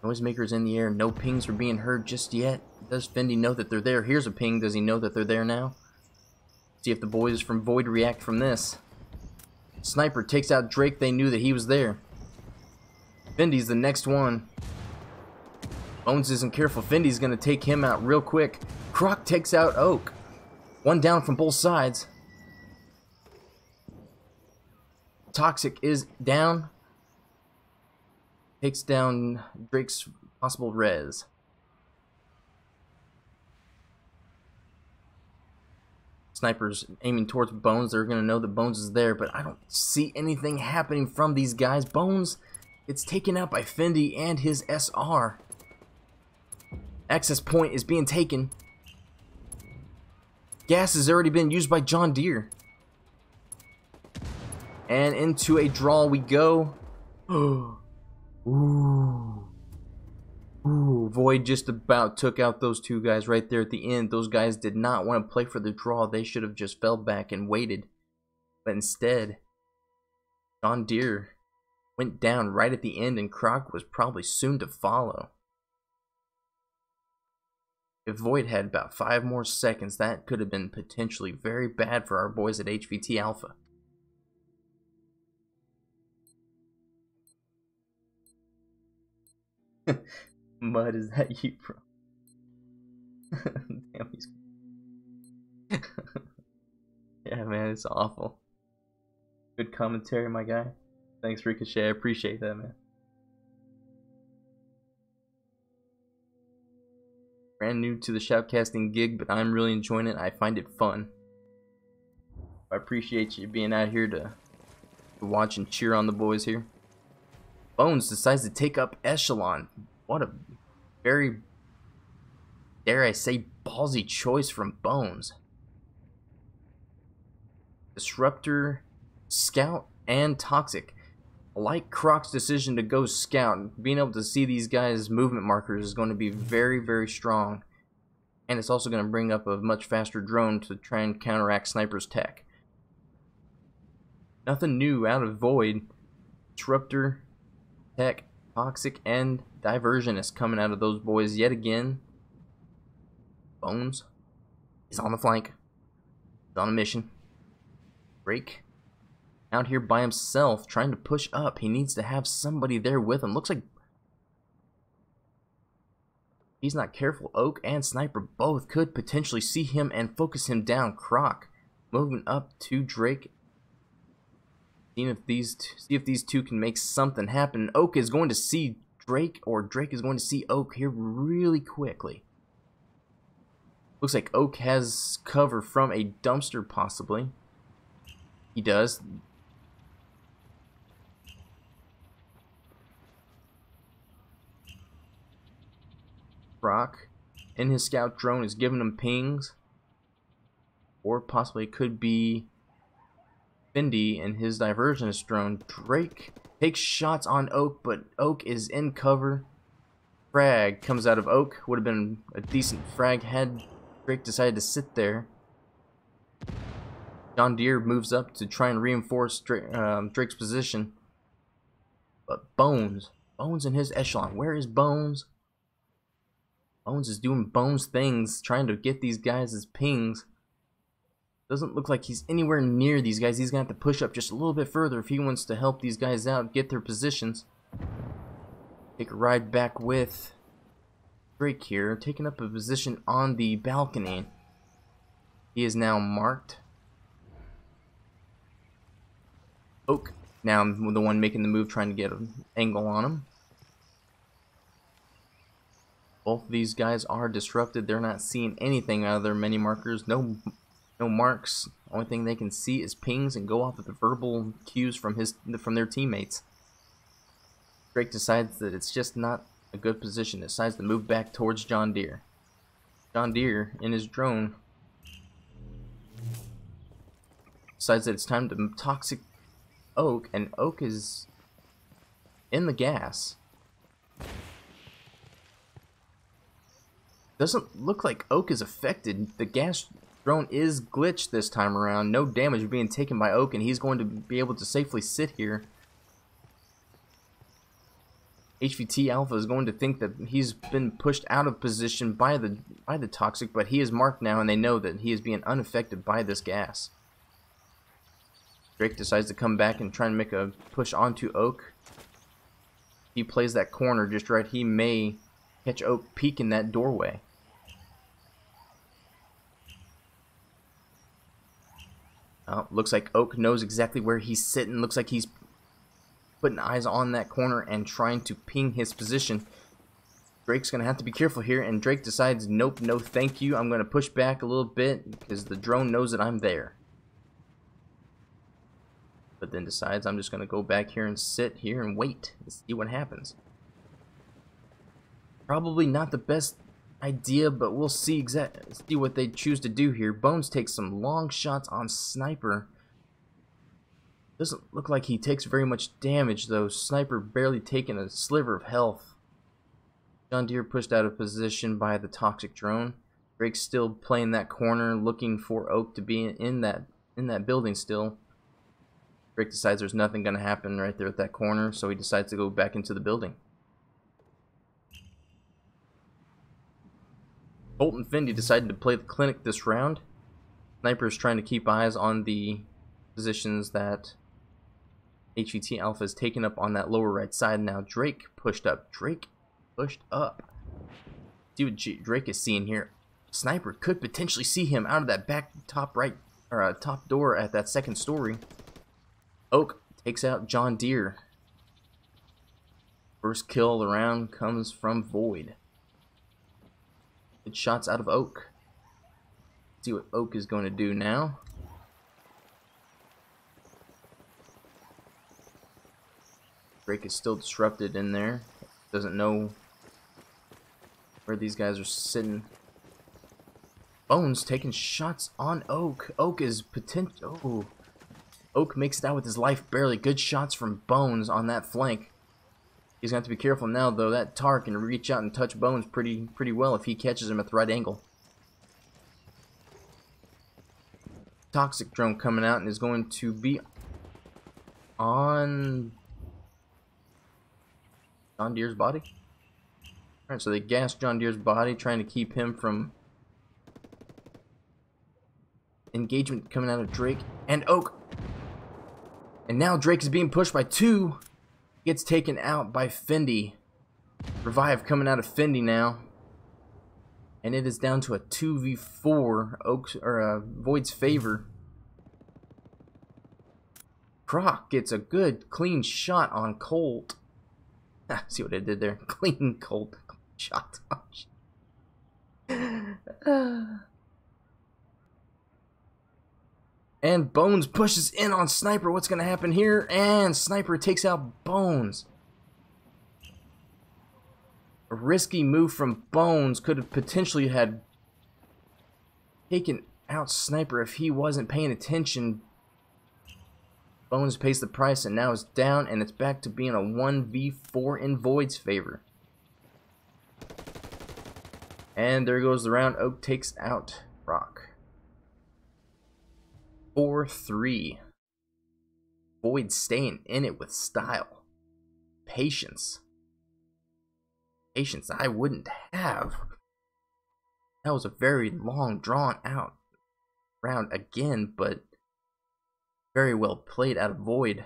Noisemakers in the air. No pings are being heard just yet. Does Fendi know that they're there? Here's a ping. Does he know that they're there now? See if the boys from Void react from this. Sniper takes out Drake. They knew that he was there. Fendi's the next one. Bones isn't careful. Fendi's going to take him out real quick. Croc takes out Oak. One down from both sides. Toxic is down. Takes down Drake's possible res. Snipers aiming towards Bones. They're going to know that Bones is there, but I don't see anything happening from these guys. Bones, it's taken out by Fendi and his SR. Access point is being taken. Gas has already been used by John Deere. And into a draw we go. Ooh. Ooh. Void just about took out those two guys right there at the end. Those guys did not want to play for the draw. They should have just fell back and waited. But instead, John Deere went down right at the end, and Croc was probably soon to follow. If Void had about 5 more seconds, that could have been potentially very bad for our boys at HVT Alpha. Mud, is that you, bro? Damn, he's... Yeah, man, it's awful. Good commentary, my guy. Thanks, Ricochet. I appreciate that, man. Brand new to the shoutcasting gig, but I'm really enjoying it. I find it fun. I appreciate you being out here to watch and cheer on the boys here. Bones decides to take up Echelon. What a very, dare I say, ballsy choice from Bones. Disruptor, Scout, and Toxic. I like Croc's decision to go Scout. Being able to see these guys' movement markers is going to be very, very strong. And it's also going to bring up a much faster drone to try and counteract Sniper's tech. Nothing new out of Void. Disruptor, Tech, Toxic, and Diversion is coming out of those boys yet again. Bones is on the flank. He's on a mission. Drake out here by himself trying to push up. He needs to have somebody there with him. Looks like he's not careful. Oak and Sniper both could potentially see him and focus him down. Croc moving up to Drake. See if these two can make something happen. Oak is going to see Drake, or Drake is going to see Oak here really quickly. Looks like Oak has cover from a dumpster, possibly. He does. Croc in his scout drone is giving him pings. Or possibly it could be Fendi and his diversionist drone. Drake takes shots on Oak, but Oak is in cover. Frag comes out of Oak. Would have been a decent frag had Drake decided to sit there. John Deere moves up to try and reinforce Drake's position. But Bones in his echelon. Where is Bones? Bones is doing Bones things, trying to get these guys as pings. Doesn't look like he's anywhere near these guys. He's going to have to push up just a little bit further if he wants to help these guys out, get their positions. Take a ride back with Drake here, taking up a position on the balcony. He is now marked. Oak now the one making the move, trying to get an angle on him. Both of these guys are disrupted. They're not seeing anything out of their mini markers. No marks. Only thing they can see is pings and go off of the verbal cues from their teammates. Drake decides that it's just not a good position. Decides to move back towards John Deere. John Deere in his drone decides that it's time to toxic Oak, and Oak is in the gas. Doesn't look like Oak is affected. The gas drone is glitched this time around. No damage being taken by Oak, and he's going to be able to safely sit here. HVT Alpha is going to think that he's been pushed out of position by the toxic, but he is marked now, and they know that he is being unaffected by this gas. Drake decides to come back and try and make a push onto Oak. He plays that corner just right. He may catch Oak peeking that doorway. Looks like Oak knows exactly where he's sitting. Looks like he's putting eyes on that corner and trying to ping his position. Drake's going to have to be careful here, and Drake decides, nope, no thank you. I'm going to push back a little bit because the drone knows that I'm there. But then decides, I'm just going to go back here and sit here and wait and see what happens. Probably not the best idea, but we'll see what they choose to do here. Bones takes some long shots on Sniper. Doesn't look like he takes very much damage though. Sniper barely taking a sliver of health. John Deere pushed out of position by the toxic drone. Drake's still playing that corner, looking for Oak to be in that building still. Drake decides there's nothing going to happen right there at that corner, so he decides to go back into the building. Colt and Fendi decided to play the clinic this round. Sniper is trying to keep eyes on the positions that HVT Alpha is taking up on that lower right side. Now Drake pushed up. Drake pushed up. See what Drake is seeing here. Sniper could potentially see him out of that back top right or top door at that second story. Oak takes out John Deere. First kill of the round comes from Void. Good shots out of Oak. See what Oak is going to do now. Drake is still disrupted in there. Doesn't know where these guys are sitting. Bones taking shots on Oak. Oak is potential. Oh. Oak makes it out with his life barely. Good shots from Bones on that flank. He's going to have to be careful now, though. That tar can reach out and touch Bones pretty well if he catches him at the right angle. Toxic drone coming out and is going to be on John Deere's body. Alright, so they gassed John Deere's body, trying to keep him from engagement coming out of Drake and Oak. And now Drake is being pushed by 2. Gets taken out by Fendi. Revive coming out of Fendi now. And it is down to a 2v4 Oak's or Void's favor. Croc gets a good clean shot on Colt. See what I did there? Clean Colt shot. And Bones pushes in on Sniper. What's going to happen here? And Sniper takes out Bones. A risky move from Bones could have potentially had taken out Sniper if he wasn't paying attention. Bones pays the price and now is down, and it's back to being a 1v4 in Void's favor. And there goes the round. Oak takes out Rock. 4-3. Void staying in it with style. Patience. Patience I wouldn't have. That was a very long, drawn out round again, but very well played out of Void.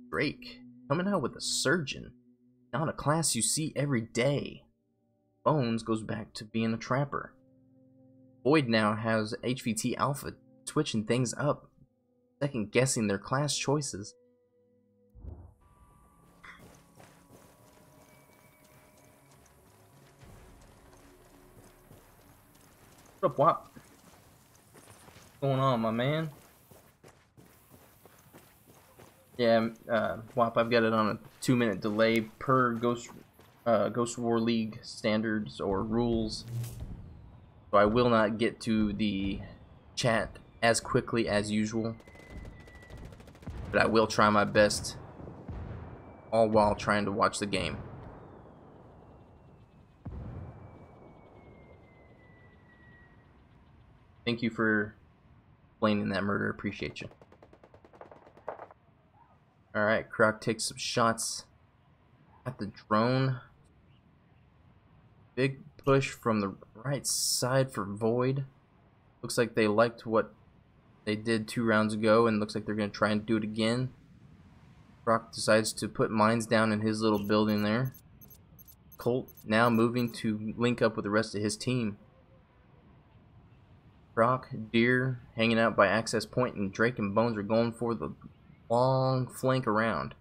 Drake coming out with a Surgeon, not a class you see every day. Bones goes back to being a Trapper. Void now has HVT Alpha switching things up, second guessing their class choices. What up, Wop? What's going on, my man? Yeah, Wop, I've got it on a 2-minute delay per Ghost War League standards or rules. So I will not get to the chat as quickly as usual. But I will try my best, all while trying to watch the game. Thank you for explaining that, Murder. Appreciate you. Alright, Croc takes some shots at the drone. Big push from the right side for Void. Looks like they liked what they did 2 rounds ago, and looks like they're going to try and do it again. Croc decides to put mines down in his little building there. Colt now moving to link up with the rest of his team. Croc, Deer hanging out by access point, and Drake and Bones are going for the long flank around.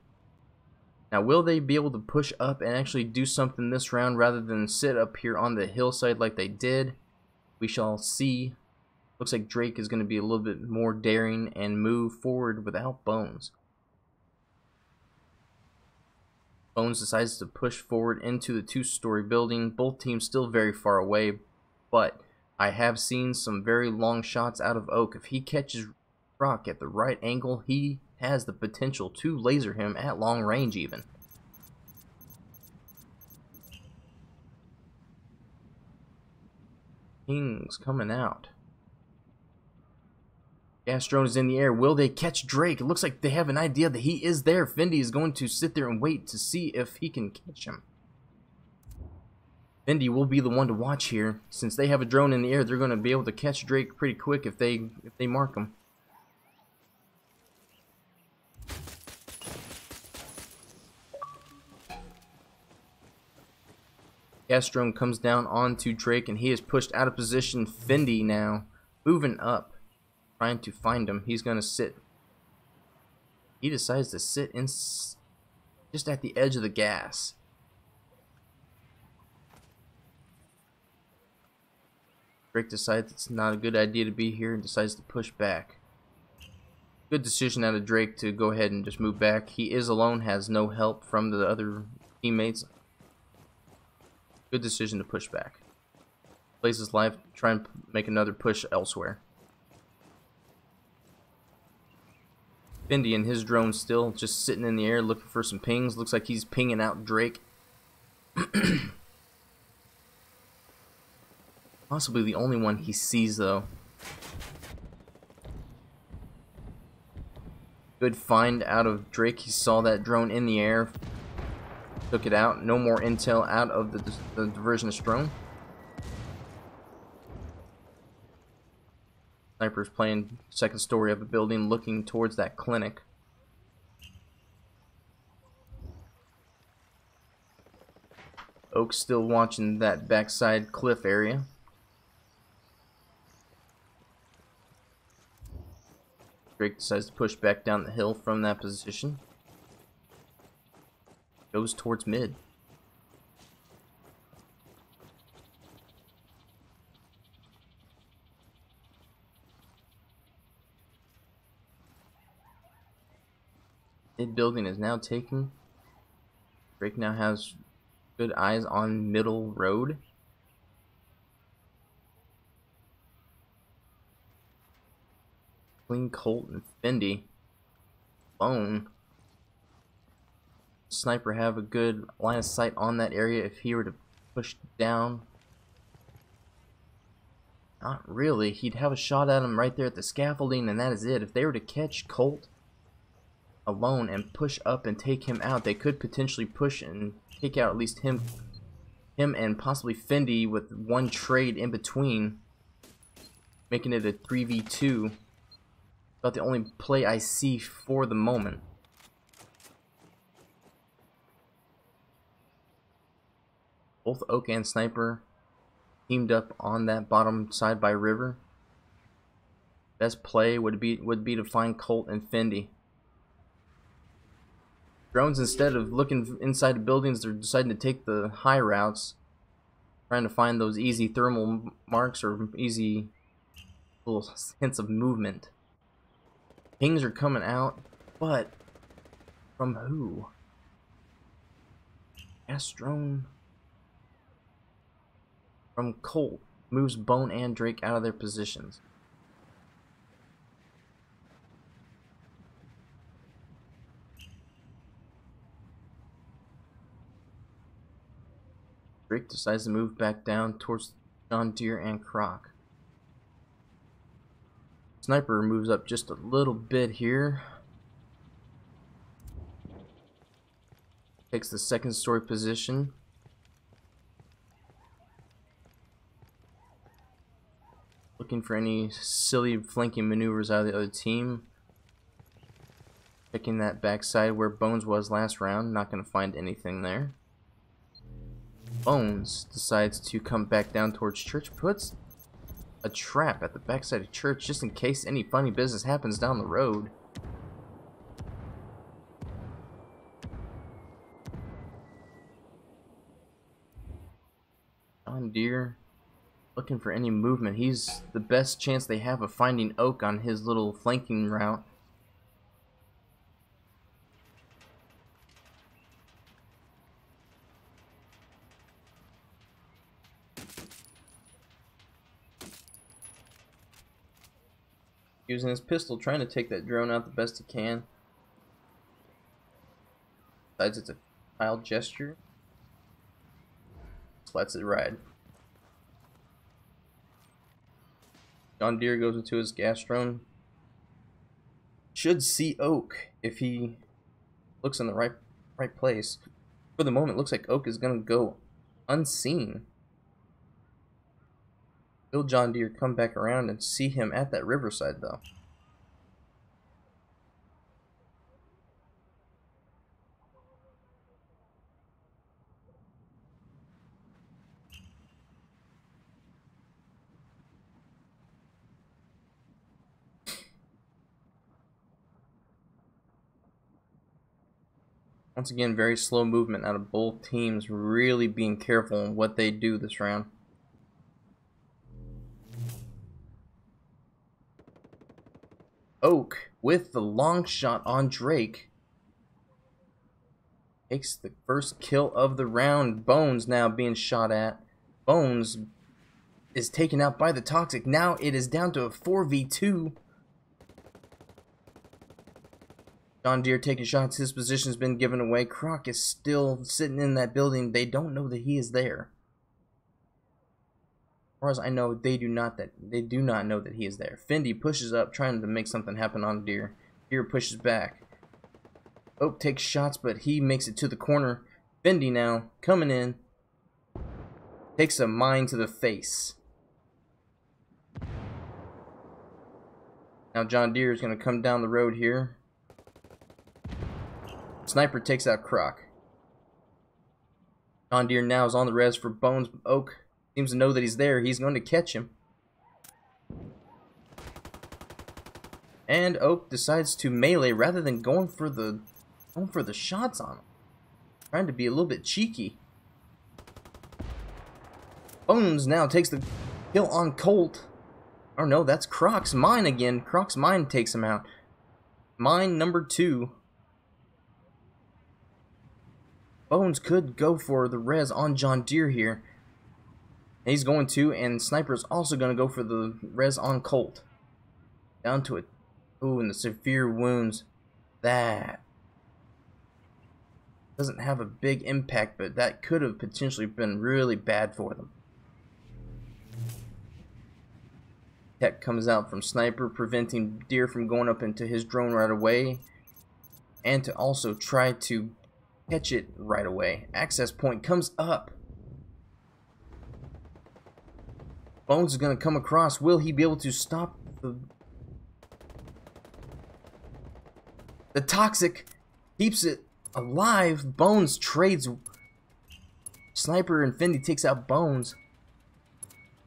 Now, will they be able to push up and actually do something this round rather than sit up here on the hillside like they did? We shall see. Looks like Drake is going to be a little bit more daring and move forward without Bones. Bones decides to push forward into the 2-story building. Both teams still very far away, but I have seen some very long shots out of Oak. If he catches Rock at the right angle, he has the potential to laser him at long range even. King's coming out. Gas drone is in the air. Will they catch Drake? It looks like they have an idea that he is there. Fendi is going to sit there and wait to see if he can catch him. Fendi will be the one to watch here. Since they have a drone in the air, they're going to be able to catch Drake pretty quick if they mark him. Gas drone comes down onto Drake, and he is pushed out of position. Fendi now moving up, trying to find him. He's going to sit. He decides to sit in just at the edge of the gas. Drake decides it's not a good idea to be here and decides to push back. Good decision out of Drake to go ahead and just move back. He is alone, has no help from the other teammates. Good decision to push back. Plays his life, try and make another push elsewhere. Fendi and his drone still just sitting in the air looking for some pings. Looks like he's pinging out Drake. Possibly the only one he sees though. Good find out of Drake. He saw that drone in the air. Took it out. No more intel out of the diversionist drone. Sniper's playing second story of a building, looking towards that clinic. Oak's still watching that backside cliff area. Drake decides to push back down the hill from that position. Goes towards mid. Mid building is now taken. Drake now has good eyes on middle road. Clean Colt and Fendi. Bone. Sniper have a good line of sight on that area if he were to push down. Not really. He'd have a shot at him right there at the scaffolding, and that is it. If they were to catch Colt alone and push up and take him out, they could potentially push and take out at least him and possibly Fendi with one trade in between, making it a 3v2. About the only play I see for the moment. Both Oak and Sniper teamed up on that bottom side by river. Best play would be to find Colt and Fendi. Drones, instead of looking inside the buildings, they're deciding to take the high routes, trying to find those easy thermal marks or easy little hints of movement. Pings are coming out, but from who? Gas drone from Colt moves Bone and Drake out of their positions. Drake decides to move back down towards John Deere and Croc. Sniper moves up just a little bit here. Takes the second story position. Looking for any silly flanking maneuvers out of the other team. Checking that backside where Bones was last round. Not going to find anything there. Bones decides to come back down towards church. Puts a trap at the backside of church just in case any funny business happens down the road. John Deere looking for any movement. He's the best chance they have of finding Oak on his little flanking route. Using his pistol, trying to take that drone out the best he can. Besides, it's a child gesture. Just lets it ride. John Deere goes into his gas drone. Should see Oak if he looks in the right place. For the moment, it looks like Oak is gonna go unseen. Will John Deere come back around and see him at that riverside, though? Once again, very slow movement out of both teams, really being careful in what they do this round. Oak with the long shot on Drake takes the first kill of the round. Bones now being shot at. Bones is taken out by the Toxic. Now it is down to a 4v2. John Deere taking shots. His position's been given away. Croc is still sitting in that building. They don't know that he is there. As far as I know, they do not know that he is there. Fendi pushes up, trying to make something happen on Deere. Here pushes back. Oak takes shots, but he makes it to the corner. Fendi now coming in. Takes a mine to the face. Now John Deere is going to come down the road here. Sniper takes out Croc. John Deere now is on the res for Bones. Oak seems to know that he's there. He's going to catch him. And Oak decides to melee rather than going for the shots on him. Trying to be a little bit cheeky. Bones now takes the kill on Colt. Oh no, that's Croc's mine again. Croc's mine takes him out. Mine number 2. Bones could go for the res on John Deere here. He's going to, and Sniper's also going to go for the res on Colt. Down to it. Ooh, and the severe wounds. That doesn't have a big impact, but that could have potentially been really bad for them. Tech comes out from Sniper, preventing Deere from going up into his drone right away, and to also try to catch it right away. Access point comes up. Bones is going to come across. Will he be able to stop the toxic? Keeps it alive. Bones trades. Sniper and Fendi takes out Bones.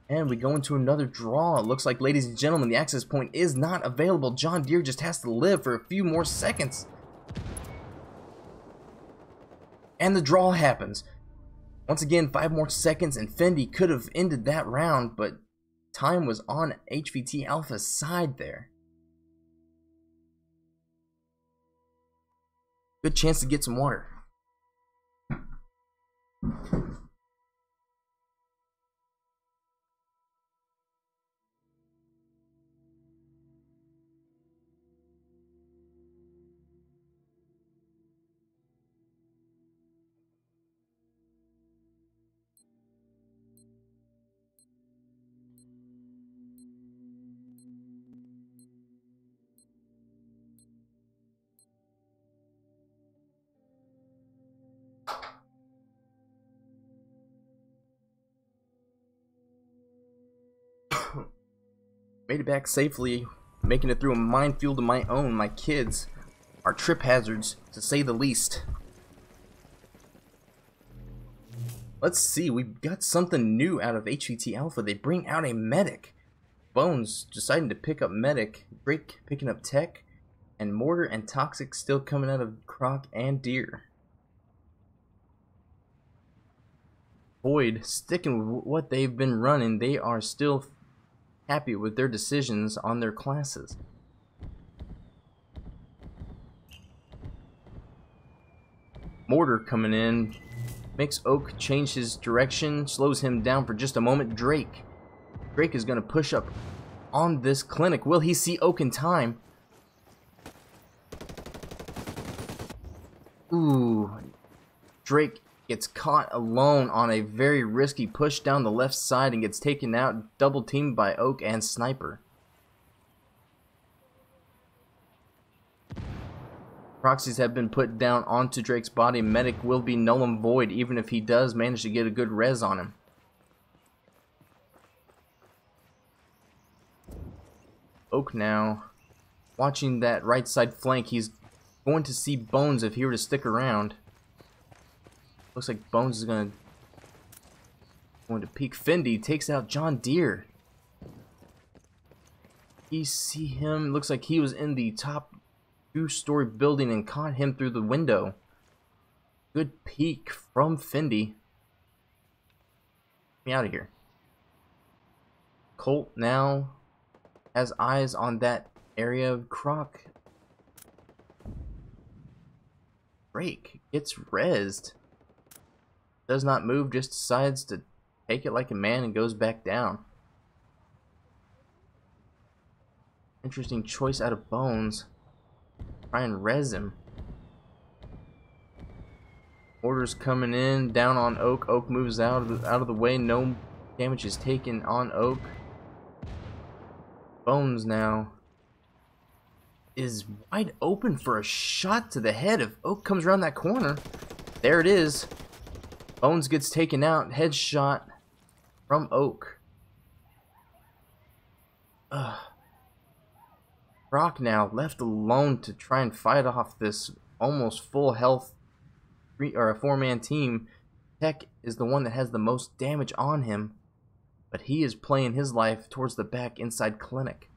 And we go into another draw. It looks like, ladies and gentlemen, the access point is not available. John Deere just has to live for a few more seconds. And the draw happens. Once again, 5 more seconds, and Fendi could have ended that round, but time was on HVT Alpha's side there. Good chance to get some water. Made it back safely, making it through a minefield of my own. My kids are trip hazards, to say the least. Let's see, we've got something new out of HVT Alpha. They bring out a medic. Bones deciding to pick up medic. Drake picking up tech. And Mortar and Toxic still coming out of Croc and Deere. Void sticking with what they've been running. They are still happy with their decisions on their classes. Mortar coming in makes Oak change his direction, slows him down for just a moment. Drake is going to push up on this clinic. Will he see Oak in time? Ooh, Drake gets caught alone on a very risky push down the left side and gets taken out, double teamed by Oak and Sniper. Proxies have been put down onto Drake's body. Medic will be null and void even if he does manage to get a good res on him. Oak now watching that right side flank. He's going to see Bones if he were to stick around. Looks like Bones is going to peek. Fendi takes out John Deere. You see him. Looks like he was in the top 2-story building and caught him through the window. Good peek from Fendi. Get me out of here. Colt now has eyes on that area of Croc. Drake gets rezzed. Does not move, just decides to take it like a man and goes back down. Interesting choice out of Bones. Try and res him. Orders coming in, down on Oak. Oak moves out of the way. No damage is taken on Oak. Bones now is wide open for a shot to the head. If Oak comes around that corner, there it is. Bones gets taken out. Headshot from Oak. Brock now left alone to try and fight off this almost full health a four-man team. Tech is the one that has the most damage on him, but he is playing his life towards the back inside clinic.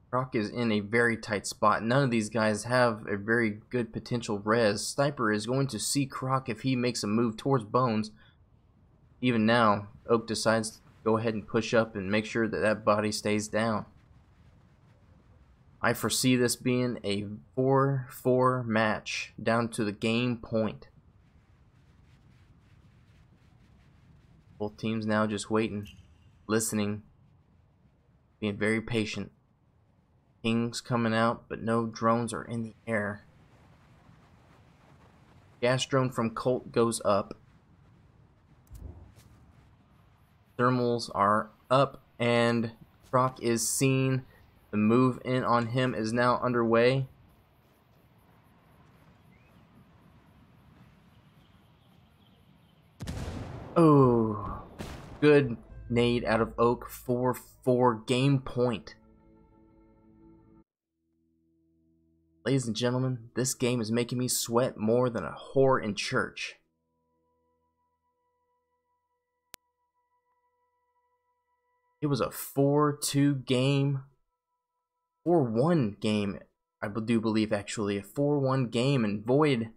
Brock is in a very tight spot. None of these guys have a very good potential res. Sniper is going to see Croc if he makes a move towards Bones. Even now, Oak decides to go ahead and push up and make sure that that body stays down. I foresee this being a 4-4 match down to the game point. Both teams now just waiting, listening, being very patient. Pings coming out, but no drones are in the air. Gas drone from Colt goes up. Thermals are up, and Croc is seen. The move in on him is now underway. Oh, good nade out of Oak. 4-4 game point. Ladies and gentlemen, this game is making me sweat more than a whore in church. It was a 4-2 game. 4-1 game, I do believe, actually. A 4-1 game, and Void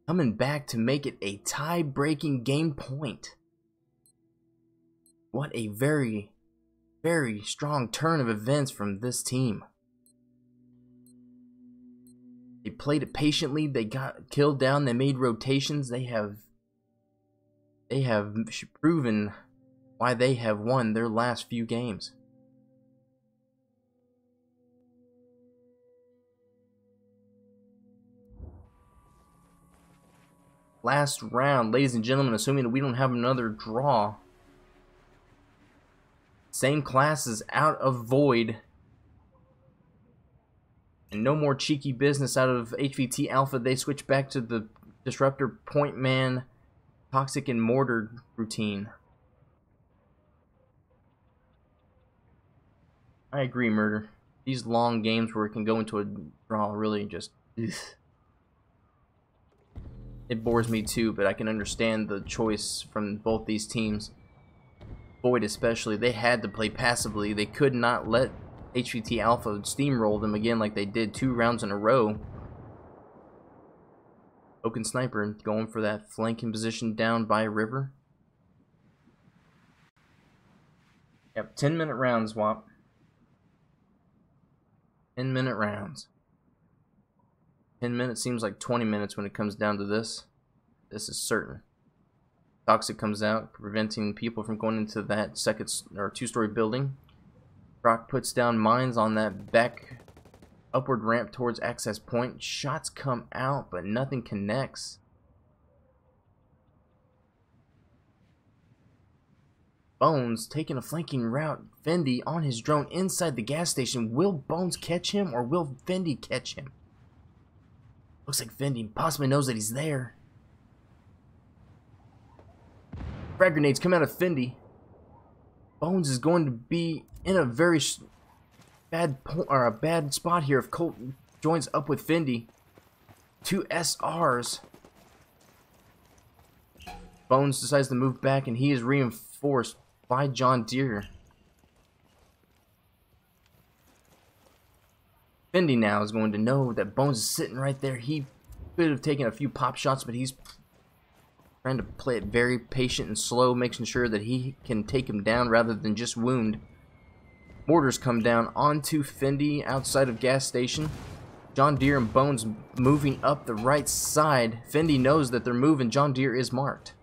coming back to make it a tie-breaking game point. What a very, very strong turn of events from this team. They played it patiently. They got killed down. They made rotations. They have proven why they have won their last few games. Last round, ladies and gentlemen, assuming that we don't have another draw. Same classes out of Void. And no more cheeky business out of HVT Alpha. They switch back to the Disruptor, Point Man, Toxic, and Mortar routine. I agree, Murder. These long games where it can go into a draw really just... Ugh. It bores me too, but I can understand the choice from both these teams. Void especially, they had to play passively. They could not let HVT Alpha steamroll them again like they did 2 rounds in a row. Oak and Sniper going for that flanking position down by River. Yep, 10-minute rounds, Wop. 10-minute rounds. 10 minutes seems like 20 minutes when it comes down to this. This is certain. Toxic comes out, preventing people from going into that second or 2-story building. Brock puts down mines on that back upward ramp towards access point. Shots come out, but nothing connects. Bones taking a flanking route. Fendi on his drone inside the gas station. Will Bones catch him, or will Fendi catch him? Looks like Fendi possibly knows that he's there. Frag grenades come out of Fendi. Bones is going to be in a very bad spot here if Colt joins up with Fendi. 2 SRs. Bones decides to move back, and he is reinforced by John Deere. Fendi now is going to know that Bones is sitting right there. He could have taken a few pop shots, but he's trying to play it very patient and slow, making sure that he can take him down rather than just wound. Mortars come down onto Fendi outside of gas station. John Deere and Bones moving up the right side. Fendi knows that they're moving. John Deere is marked.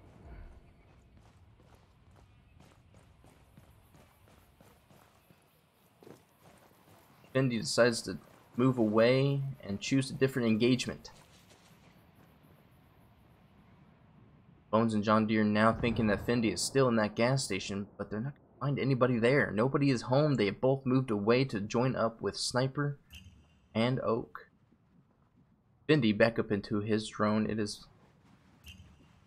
Fendi decides to move away and choose a different engagement. Bones and John Deere now thinking that Fendi is still in that gas station, but they're not find anybody there. Nobody is home. They have both moved away to join up with Sniper and Oak. Fendi back up into his drone. It is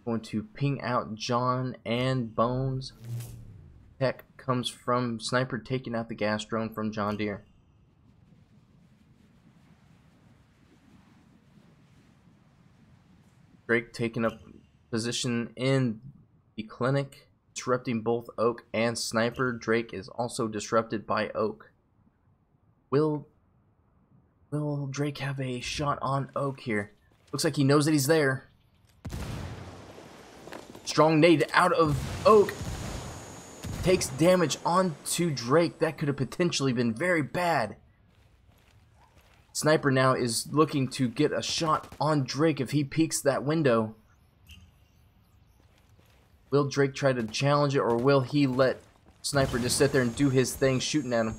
going to ping out John and Bones. Tech comes from Sniper taking out the gas drone from John Deere. Drake taking up position in the clinic, disrupting both Oak and Sniper. Drake is also disrupted by Oak. Will Drake have a shot on Oak here? Looks like he knows that he's there. Strong nade out of Oak. Takes damage onto Drake. That could have potentially been very bad. Sniper now is looking to get a shot on Drake if he peeks that window. Will Drake try to challenge it, or will he let Sniper just sit there and do his thing shooting at him?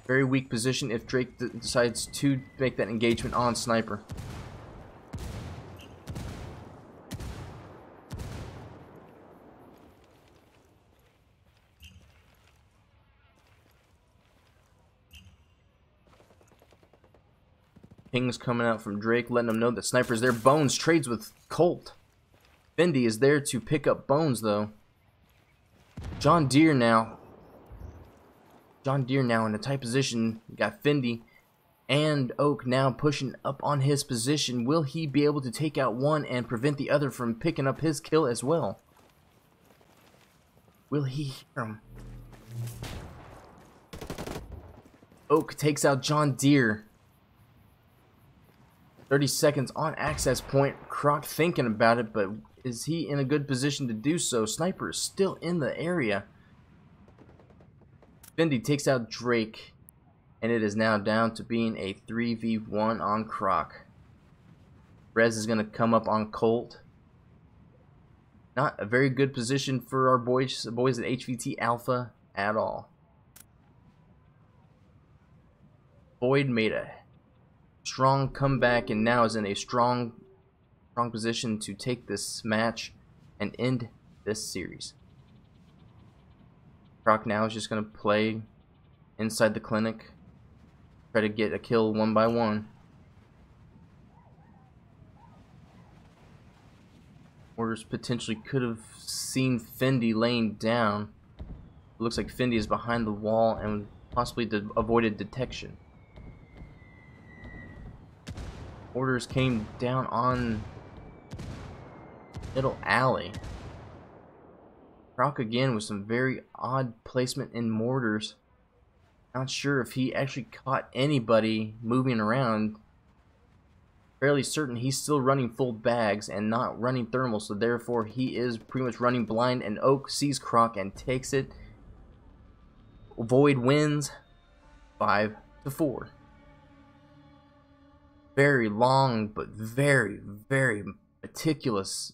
Very weak position if Drake decides to make that engagement on Sniper. Pings coming out from Drake, letting them know that Sniper's there. Bones trades with Colt. Fendi is there to pick up Bones, though. John Deere now in a tight position. We got Fendi and Oak now pushing up on his position. Will he be able to take out one and prevent the other from picking up his kill as well? Will he hear him? Oak takes out John Deere. 30 seconds on access point. Croc thinking about it, but is he in a good position to do so? Sniper is still in the area. Fendi takes out Drake, and it is now down to being a 3v1 on Croc. Rez is going to come up on Colt. Not a very good position for our boys at HVT Alpha at all. Void made a strong comeback and now is in a strong position to take this match and end this series. Croc now is just going to play inside the clinic, try to get a kill one by one. Orders potentially could have seen Fendi laying down. It looks like Fendi is behind the wall and possibly avoided detection. Orders came down on middle alley. Croc again with some very odd placement in mortars. Not sure if he actually caught anybody moving around. Fairly certain he's still running full bags and not running thermal, so therefore he is pretty much running blind, and Oak sees Croc and takes it. Void wins 5-4. Very long but very, very meticulous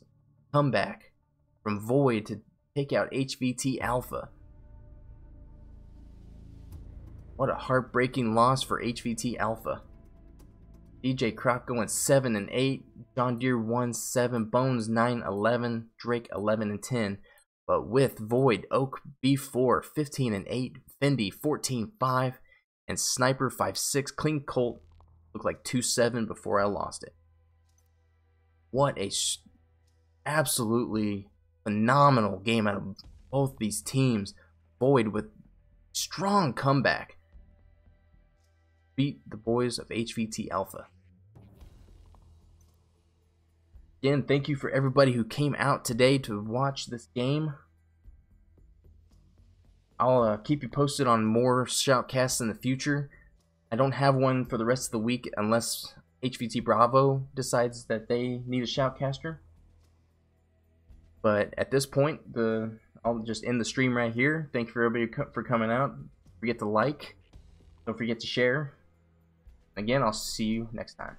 comeback from Void to take out HVT Alpha. What a heartbreaking loss for HVT Alpha. DJ Croc going 7-8, John Deere 1-7, Bones 9-11, Drake 11-10. But with Void, Oak B4 15-8, Fendi 14-5, and Sniper 5-6. Clean Colt looked like 2-7 before I lost it. What a absolutely phenomenal game out of both these teams. Void with strong comeback beat the boys of HVT Alpha. Again, thank you for everybody who came out today to watch this game. I'll keep you posted on more Shoutcasts in the future. I don't have one for the rest of the week unless HVT Bravo decides that they need a Shoutcaster. But at this point, I'll just end the stream right here. Thank you for everybody for coming out. Don't forget to like. Don't forget to share. Again, I'll see you next time.